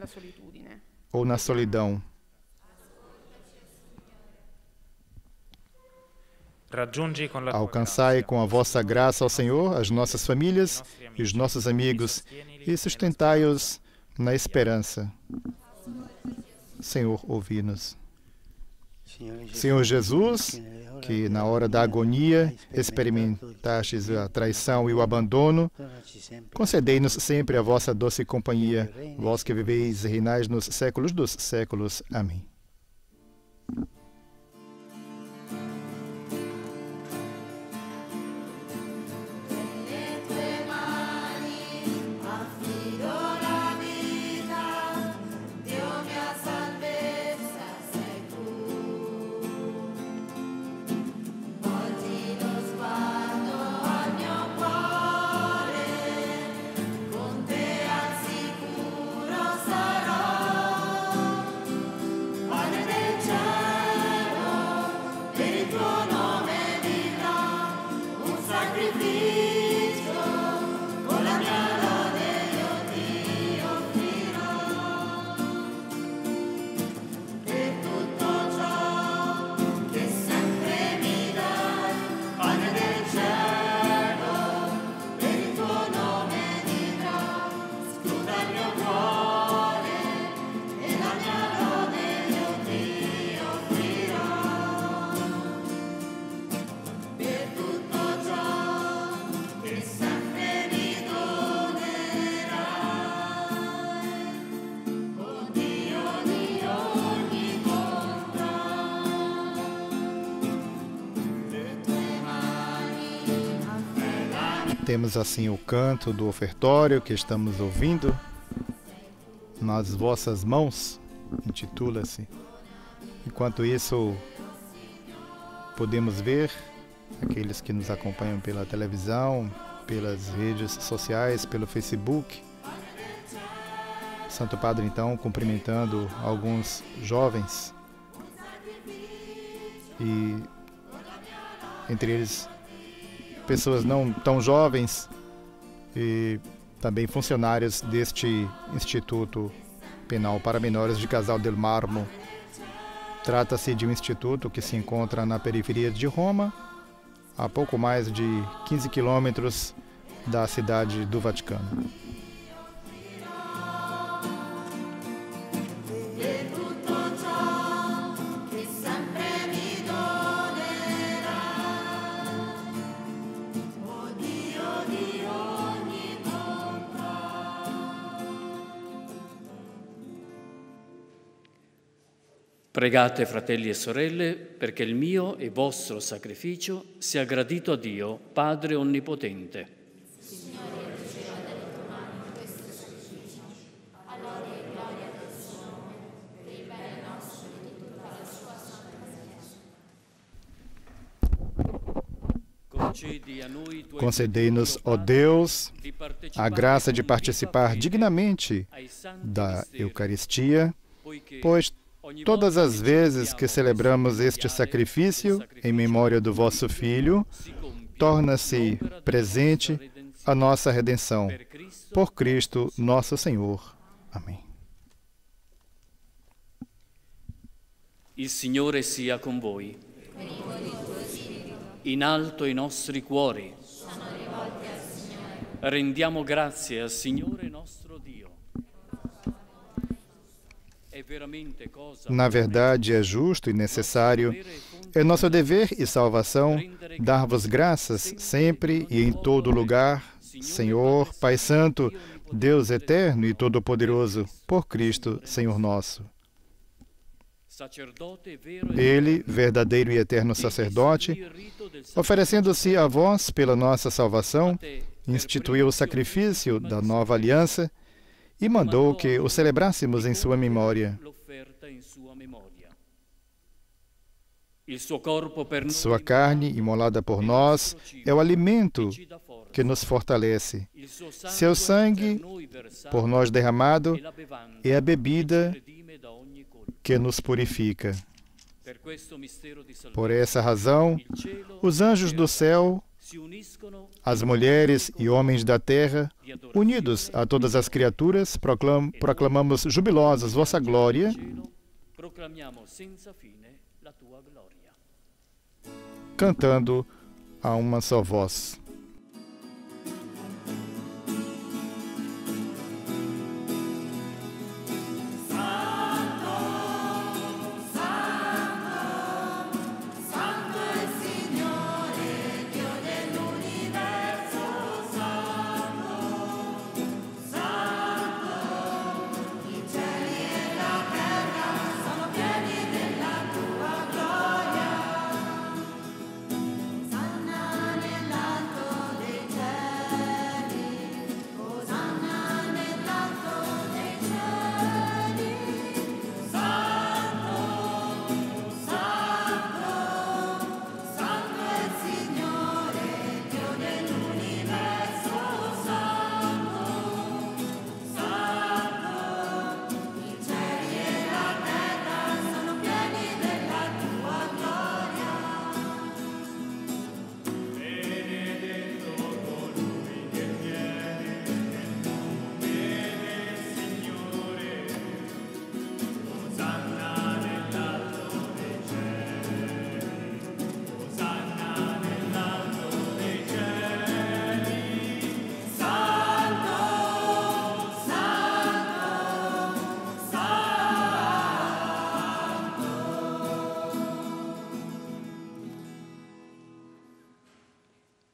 ou na solidão. Alcançai com a vossa graça ao Senhor as nossas famílias e os nossos amigos e sustentai-os na esperança. Senhor, ouvi-nos. Senhor Jesus, que na hora da agonia experimentastes a traição e o abandono, concedei-nos sempre a vossa doce companhia, vós que viveis e reinais nos séculos dos séculos. Amém. Con te alzi Temos assim o canto do ofertório que estamos ouvindo. Nas vossas mãos, intitula-se. Enquanto isso, podemos ver aqueles que nos acompanham pela televisão, pelas redes sociais, pelo Facebook. Santo Padre, então, cumprimentando alguns jovens e, entre eles, pessoas não tão jovens e também funcionários deste Instituto Penal para Menores de Casal del Marmo. Trata-se de um instituto que se encontra na periferia de Roma, a pouco mais de 15 quilômetros da cidade do Vaticano. Pregate, fratelli e sorelle, perché il mio e vostro sacrificio sia gradito a Dio, Padre Onnipotente. Signore, riceva dalle tue mani questo sacrificio, a lode e gloria del suo nome, per il bene nostro e di tutta la sua santa Chiesa. Concedei-nos, ó Deus, a graça de participar dignamente da Eucaristia, pois todas as vezes que celebramos este sacrifício em memória do vosso Filho, torna-se presente a nossa redenção. Por Cristo nosso Senhor. Amém. Il Signore sia con voi. In alto i nostri cuori. Rendiamo grazie al Signore nostro Dio. Na verdade, é justo e necessário, é nosso dever e salvação dar-vos graças sempre e em todo lugar, Senhor, Pai Santo, Deus eterno e todo-poderoso, por Cristo, Senhor nosso. Ele, verdadeiro e eterno sacerdote, oferecendo-se a vós pela nossa salvação, instituiu o sacrifício da nova aliança e mandou que o celebrássemos em sua memória. Sua carne, imolada por nós, é o alimento que nos fortalece. Seu sangue, por nós derramado, é a bebida que nos purifica. Por essa razão, os anjos do céu, as mulheres e homens da terra, unidos a todas as criaturas, proclamamos jubilosos vossa glória, cantando a uma só voz.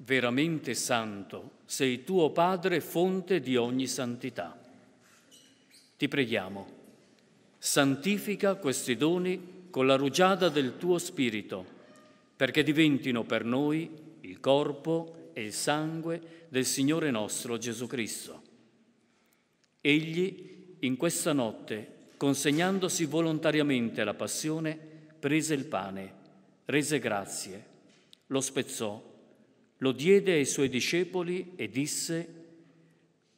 Veramente santo sei tu, o Padre, fonte di ogni santità. Ti preghiamo, santifica questi doni con la rugiada del tuo Spirito, perché diventino per noi il corpo e il sangue del Signore nostro Gesù Cristo. Egli, in questa notte, consegnandosi volontariamente alla passione, prese il pane, rese grazie, lo spezzò, lo diede ai suoi discepoli e disse: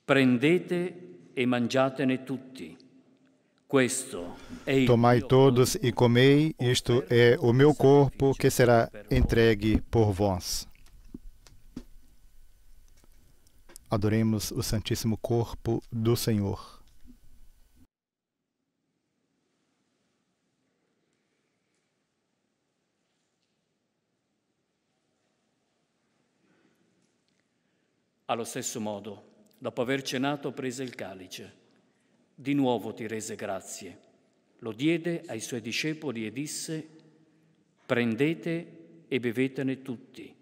«Prendete e mangiatene tutti. Questo è il Tomai mio todos corpo, e comei, isto é o meu corpo que será entregue por vós». Adoremos o Santíssimo Corpo do Senhor. Allo stesso modo, dopo aver cenato, prese il calice. Di nuovo ti rese grazie. Lo diede ai suoi discepoli e disse: «Prendete e bevetene tutti.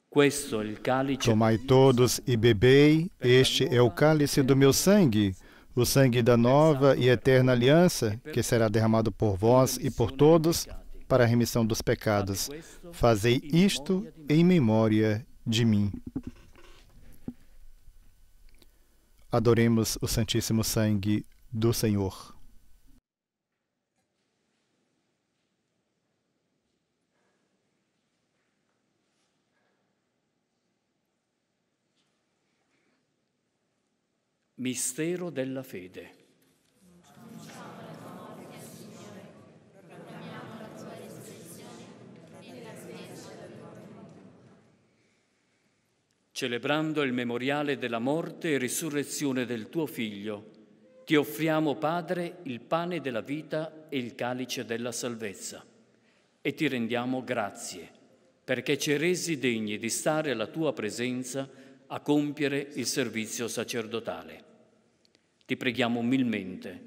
Questo è il calice». Tomai todos e bebei, este é o cálice do meu sangue, o sangue da nova e eterna aliança, que será derramado por vós e por todos para a remissão dos pecados. Fazei isto em memória de mim. Adoremos o Santíssimo Sangue do Senhor. Mistero della fede. Celebrando il memoriale della morte e risurrezione del tuo Figlio, ti offriamo, Padre, il pane della vita e il calice della salvezza, e ti rendiamo grazie, perché ci hai resi degni di stare alla tua presenza a compiere il servizio sacerdotale. Ti preghiamo umilmente,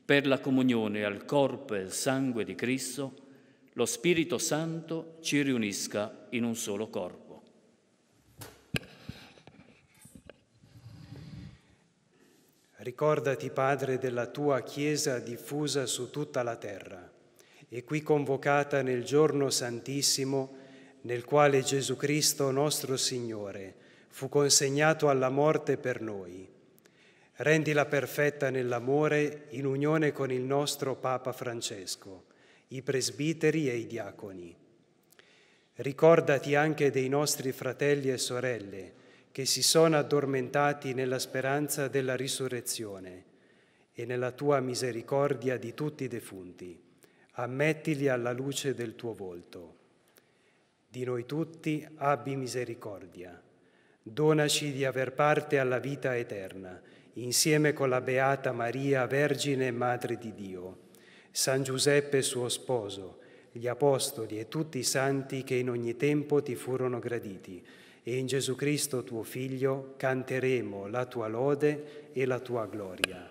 per la comunione al corpo e al sangue di Cristo, lo Spirito Santo ci riunisca in un solo corpo. Ricordati, Padre, della tua Chiesa diffusa su tutta la terra e qui convocata nel giorno santissimo nel quale Gesù Cristo, nostro Signore, fu consegnato alla morte per noi. Rendila perfetta nell'amore in unione con il nostro Papa Francesco, i presbiteri e i diaconi. Ricordati anche dei nostri fratelli e sorelle che si sono addormentati nella speranza della risurrezione e nella tua misericordia di tutti i defunti. Ammettili alla luce del tuo volto. Di noi tutti abbi misericordia. Donaci di aver parte alla vita eterna, insieme con la Beata Maria, Vergine e Madre di Dio, San Giuseppe suo sposo, gli Apostoli e tutti i santi che in ogni tempo ti furono graditi, e in Gesù Cristo tuo Figlio canteremo la tua lode e la tua gloria.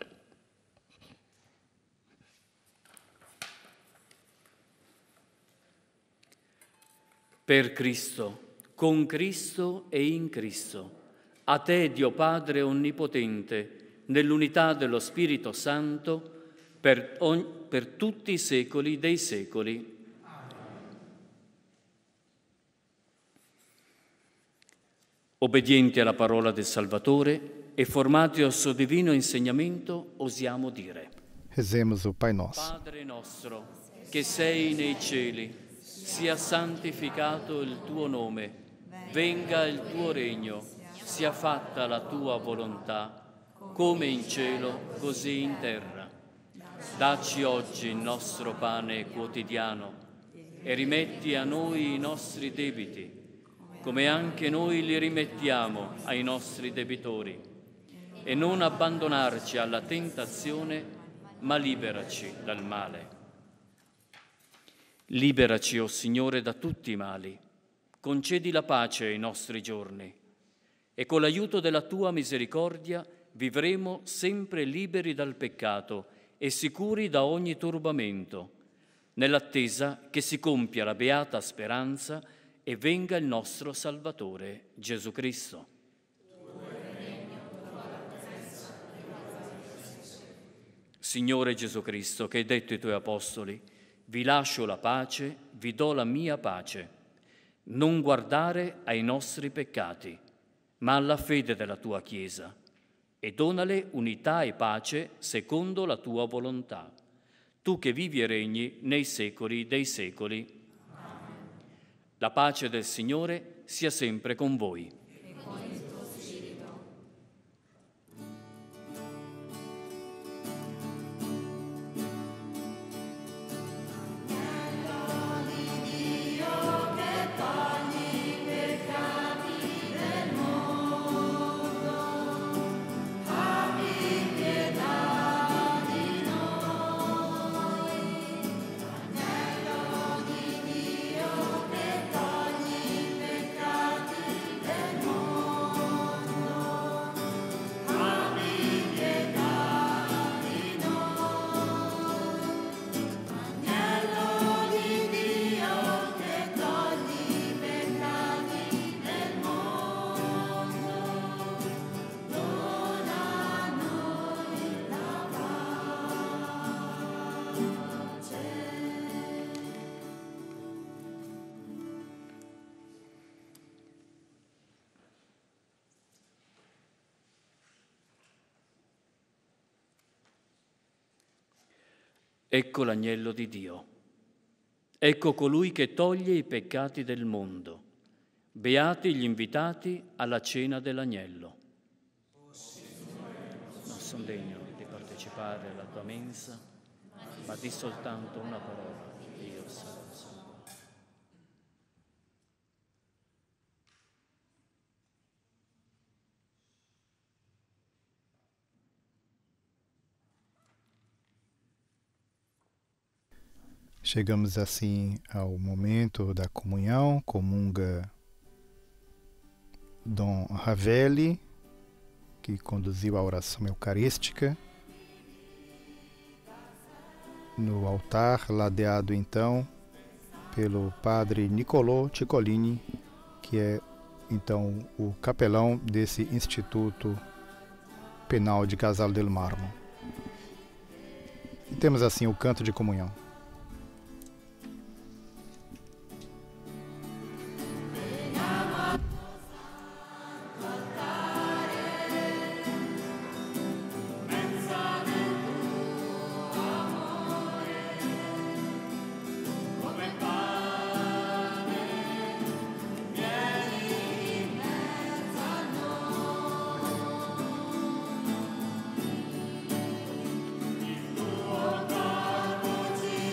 Per Cristo, con Cristo e in Cristo, a te, Dio Padre Onnipotente, nell'unità dello Spirito Santo, per tutti i secoli dei secoli. Obbedienti alla parola del Salvatore e formati al suo divino insegnamento, osiamo dire: Rezemos o Pai Nosso. Padre nostro, che sei nei cieli, sia santificato il tuo nome, venga il tuo regno, sia fatta la tua volontà, come in cielo, così in terra. Dacci oggi il nostro pane quotidiano e rimetti a noi i nostri debiti, come anche noi li rimettiamo ai nostri debitori. E non abbandonarci alla tentazione, ma liberaci dal male. Liberaci, o Signore, da tutti i mali. Concedi la pace ai nostri giorni. E con l'aiuto della tua misericordia vivremo sempre liberi dal peccato e sicuri da ogni turbamento, nell'attesa che si compia la beata speranza e venga il nostro Salvatore, Gesù Cristo. Signore Gesù Cristo, che hai detto ai tuoi apostoli: vi lascio la pace, vi do la mia pace. Non guardare ai nostri peccati, ma alla fede della tua Chiesa, e donale unità e pace secondo la tua volontà, tu che vivi e regni nei secoli dei secoli. La pace del Signore sia sempre con voi. E con il tuo spirito. Agnello di Dio che togli i peccati del mondo, abbi pietà di noi. Agnello di Dio che togli i peccati del mondo, abbi pietà di noi. Agnello di Dio che togli i peccati del mondo, dona a noi la pace. Ecco l'agnello di Dio. Ecco colui che toglie i peccati del mondo. Beati gli invitati alla cena dell'agnello. Non sono degno di partecipare alla tua mensa, ma di soltanto una parola, io sarò salvo. Chegamos assim ao momento da comunhão. Comunga Dom Ravelli, que conduziu a oração eucarística. No altar, ladeado então pelo padre Niccolò Ciccolini, que é então o capelão desse Instituto Penal de Casal del Marmo. E temos assim o canto de comunhão. Il tuo corpo ci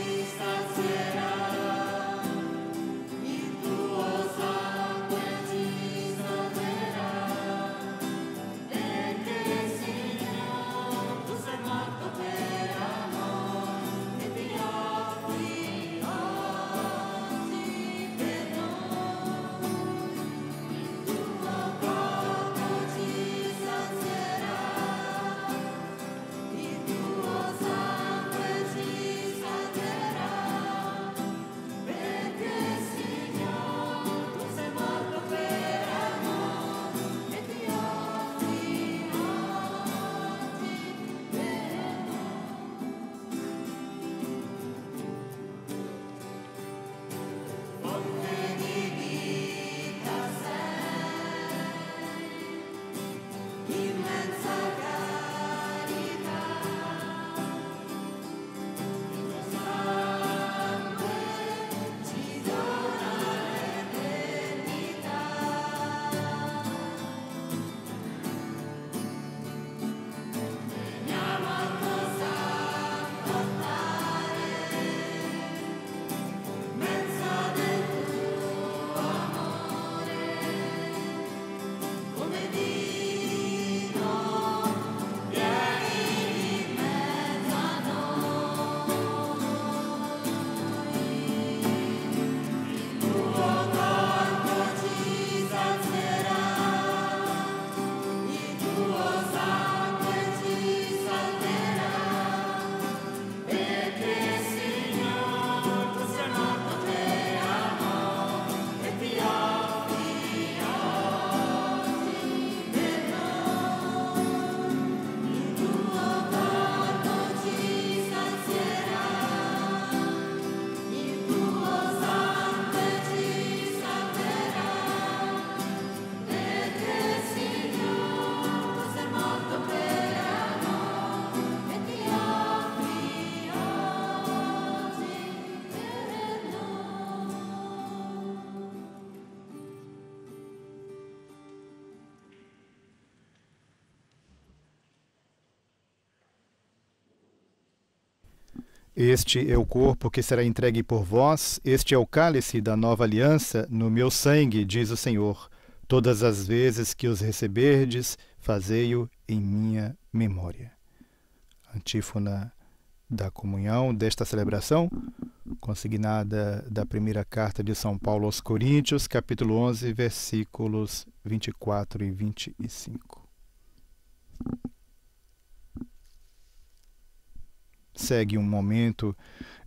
Este é o corpo que será entregue por vós, este é o cálice da nova aliança no meu sangue, diz o Senhor. Todas as vezes que os receberdes, fazei-o em minha memória. Antífona da comunhão desta celebração, consignada da primeira carta de São Paulo aos Coríntios, capítulo 11, versículos 24 e 25. Segue um momento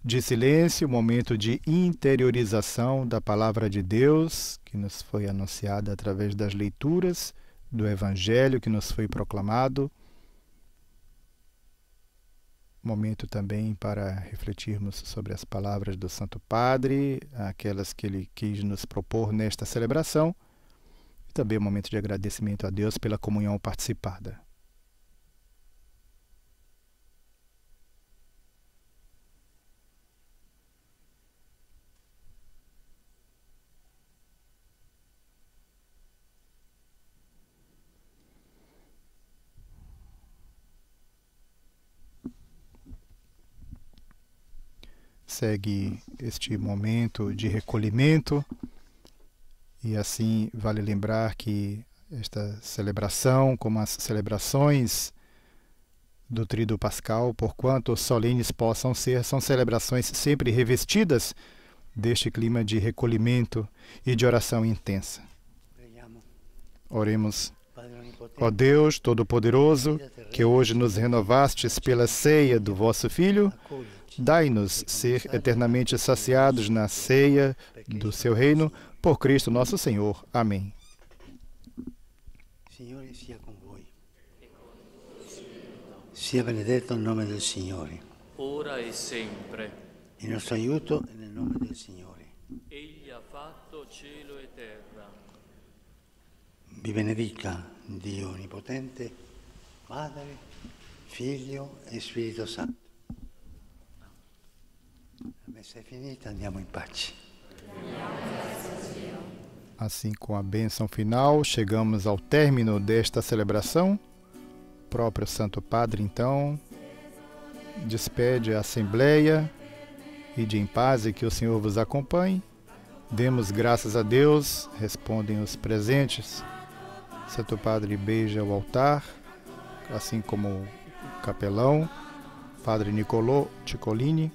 de silêncio, um momento de interiorização da palavra de Deus, que nos foi anunciada através das leituras do Evangelho que nos foi proclamado. Momento também para refletirmos sobre as palavras do Santo Padre, aquelas que ele quis nos propor nesta celebração. E também um momento de agradecimento a Deus pela comunhão participada. Segue este momento de recolhimento e assim vale lembrar que esta celebração, como as celebrações do Tríduo Pascal, porquanto solenes possam ser, são celebrações sempre revestidas deste clima de recolhimento e de oração intensa. Oremos. Ó Deus Todo-Poderoso, que hoje nos renovastes pela ceia do vosso Filho, dai-nos ser eternamente saciados na ceia do seu reino, por Cristo nosso Senhor. Amém. Signore sia con voi. Sia benedetto il nome del Signore. Ora e sempre. Il nostro aiuto è nel nome del Signore. Egli ha fatto cielo e terra. Vi benedica Dio Onnipotente, Padre, Figlio e Spirito Santo. La messa è finita, andiamo in pace. Assim, com a bênção final, chegamos ao término desta celebração. O próprio Santo Padre, então, despede a Assembleia. Ide em paz e que o Senhor vos acompanhe. Demos graças a Deus, respondem os presentes. Santo Padre beija o altar, assim como o capelão, Padre Nicolò Ciccolini,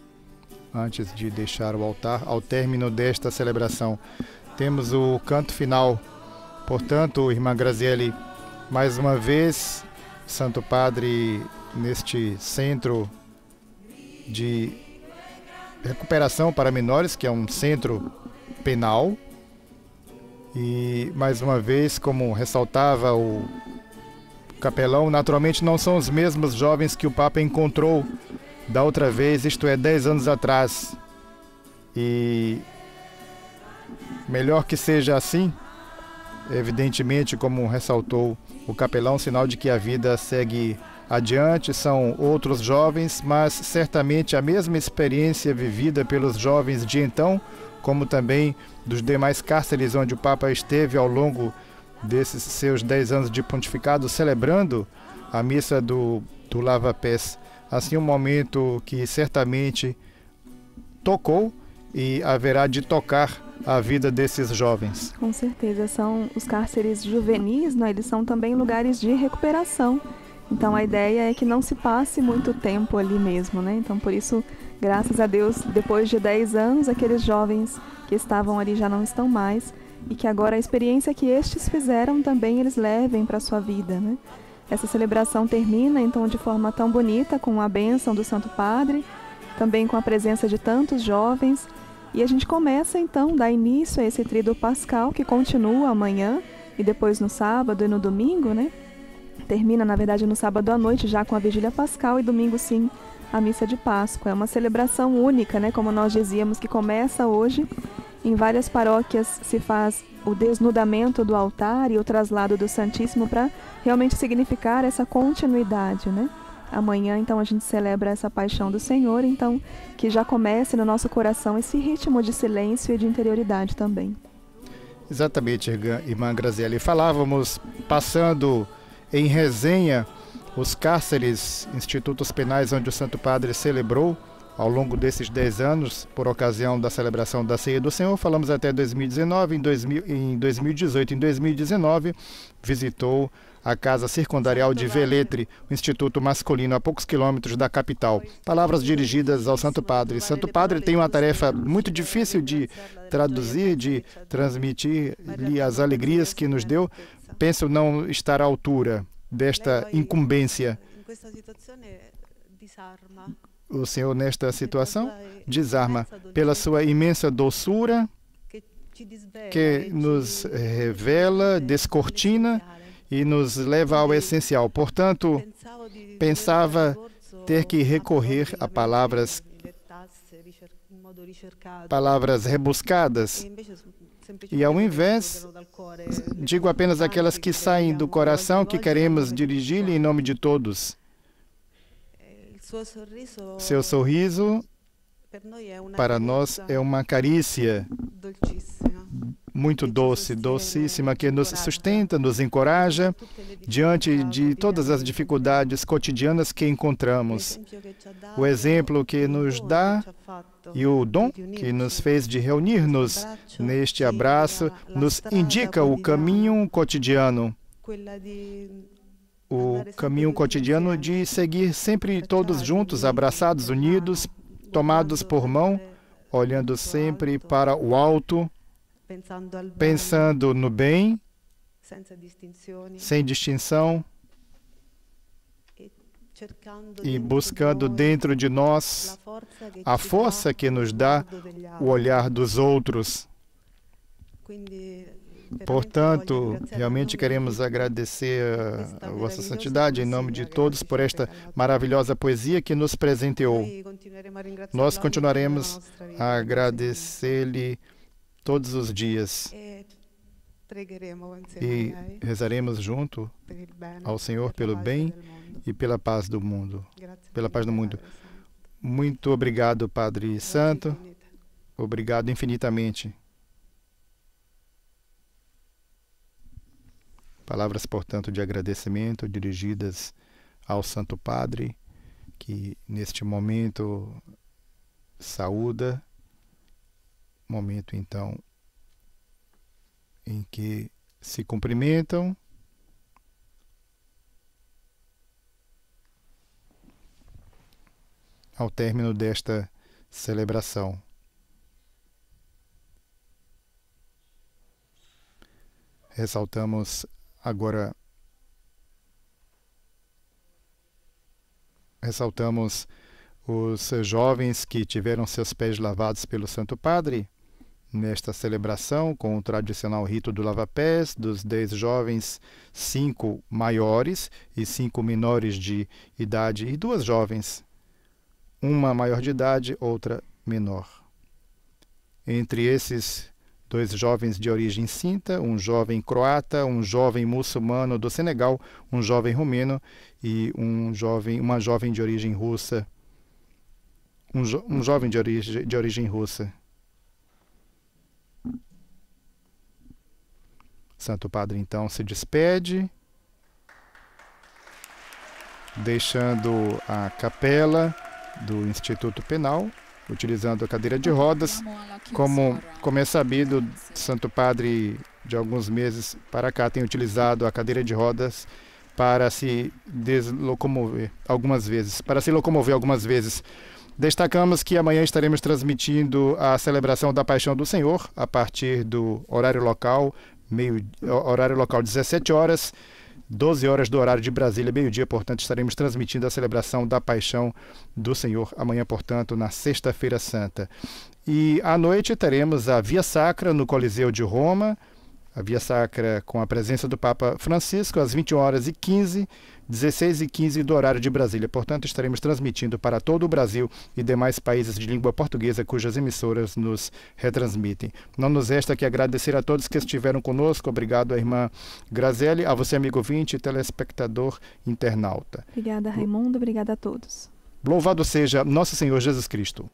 antes de deixar o altar. Ao término desta celebração, temos o canto final. Portanto, irmã Graziele, mais uma vez, Santo Padre, neste centro de recuperação para menores, que é um centro penal, e mais uma vez, como ressaltava o capelão, naturalmente não são os mesmos jovens que o Papa encontrou da outra vez, isto é, 10 anos atrás. E melhor que seja assim, evidentemente, como ressaltou o capelão, sinal de que a vida segue adiante, são outros jovens, mas certamente a mesma experiência vivida pelos jovens de então, como também dos demais cárceres onde o Papa esteve ao longo desses seus 10 anos de pontificado, celebrando a missa do lava-pés. Assim, um momento que certamente tocou e haverá de tocar a vida desses jovens. Com certeza, são os cárceres juvenis, né? Eles são também lugares de recuperação. Então a ideia é que não se passe muito tempo ali mesmo, né? Então por isso, graças a Deus, depois de 10 anos, aqueles jovens que estavam ali já não estão mais e que agora a experiência que estes fizeram também eles levem para a sua vida, né? Essa celebração termina então de forma tão bonita, com a bênção do Santo Padre, também com a presença de tantos jovens, e a gente começa então, dá início a esse Tríduo Pascal que continua amanhã e depois no sábado e no domingo, né? Termina, na verdade, no sábado à noite, já com a Vigília Pascal, e domingo, sim, a Missa de Páscoa. É uma celebração única, né? Como nós dizíamos, que começa hoje. Em várias paróquias se faz o desnudamento do altar e o traslado do Santíssimo para realmente significar essa continuidade, né? Amanhã, então, a gente celebra essa paixão do Senhor, então, que já comece no nosso coração esse ritmo de silêncio e de interioridade também. Exatamente, irmã Graziele. Falávamos, passando em resenha, os cárceres, institutos penais onde o Santo Padre celebrou ao longo desses 10 anos, por ocasião da celebração da Ceia do Senhor. Falamos até 2019, em 2018 e em 2019, visitou a Casa Circundarial de Velletri, o Instituto Masculino, a poucos quilômetros da capital. Palavras dirigidas ao Santo Padre. Santo Padre tem uma tarefa muito difícil de traduzir, de transmitir-lhe as alegrias que nos deu. Penso não estar à altura desta incumbência. O Senhor, nesta situação, desarma pela sua imensa doçura, que nos revela, descortina e nos leva ao essencial. Portanto, pensava ter que recorrer a palavras rebuscadas. E ao invés, digo apenas aquelas que saem do coração, que queremos dirigir-lhe em nome de todos. Seu sorriso, para nós, é uma carícia muito doce, docíssima, que nos sustenta, nos encoraja diante de todas as dificuldades cotidianas que encontramos. O exemplo que nos dá e o dom que nos fez de reunir-nos neste abraço nos indica o caminho cotidiano. O caminho cotidiano de seguir sempre todos juntos, abraçados, unidos, tomados por mão, olhando sempre para o alto, pensando no bem, sem distinção, e buscando dentro de nós a força que nos dá o olhar dos outros. Portanto, realmente queremos agradecer a Vossa Santidade, em nome de todos, por esta maravilhosa poesia que nos presenteou. Nós continuaremos a agradecer-lhe todos os dias e rezaremos junto ao Senhor pelo bem e pela paz do mundo. Pela paz do mundo. Muito obrigado, Padre Santo. Obrigado infinitamente. Palavras, portanto, de agradecimento dirigidas ao Santo Padre, que neste momento saúda, momento então em que se cumprimentam ao término desta celebração. Ressaltamos os jovens que tiveram seus pés lavados pelo Santo Padre nesta celebração, com o tradicional rito do lava-pés. Dos 10 jovens, 5 maiores e 5 menores de idade, e 2 jovens, uma maior de idade, outra menor. Entre esses 2 jovens de origem cinta, um jovem croata, um jovem muçulmano do Senegal, um jovem romeno e uma jovem de origem russa. Um jovem de origem russa. Santo Padre, então, se despede, deixando a capela do Instituto Penal, utilizando a cadeira de rodas. Como é sabido, Santo Padre, de alguns meses para cá, tem utilizado a cadeira de rodas para se locomover algumas vezes. Destacamos que amanhã estaremos transmitindo a celebração da Paixão do Senhor a partir do horário local 17 horas, 12 horas do horário de Brasília, meio-dia. Portanto, estaremos transmitindo a celebração da Paixão do Senhor amanhã, portanto, na Sexta-feira Santa. E à noite teremos a Via Sacra no Coliseu de Roma, a Via Sacra com a presença do Papa Francisco, às 21h15, 16h15 do horário de Brasília. Portanto, estaremos transmitindo para todo o Brasil e demais países de língua portuguesa cujas emissoras nos retransmitem. Não nos resta que agradecer a todos que estiveram conosco. Obrigado à irmã Graziele, a você, amigo ouvinte, telespectador, internauta. Obrigada, Raimundo. Obrigada a todos. Louvado seja nosso Senhor Jesus Cristo.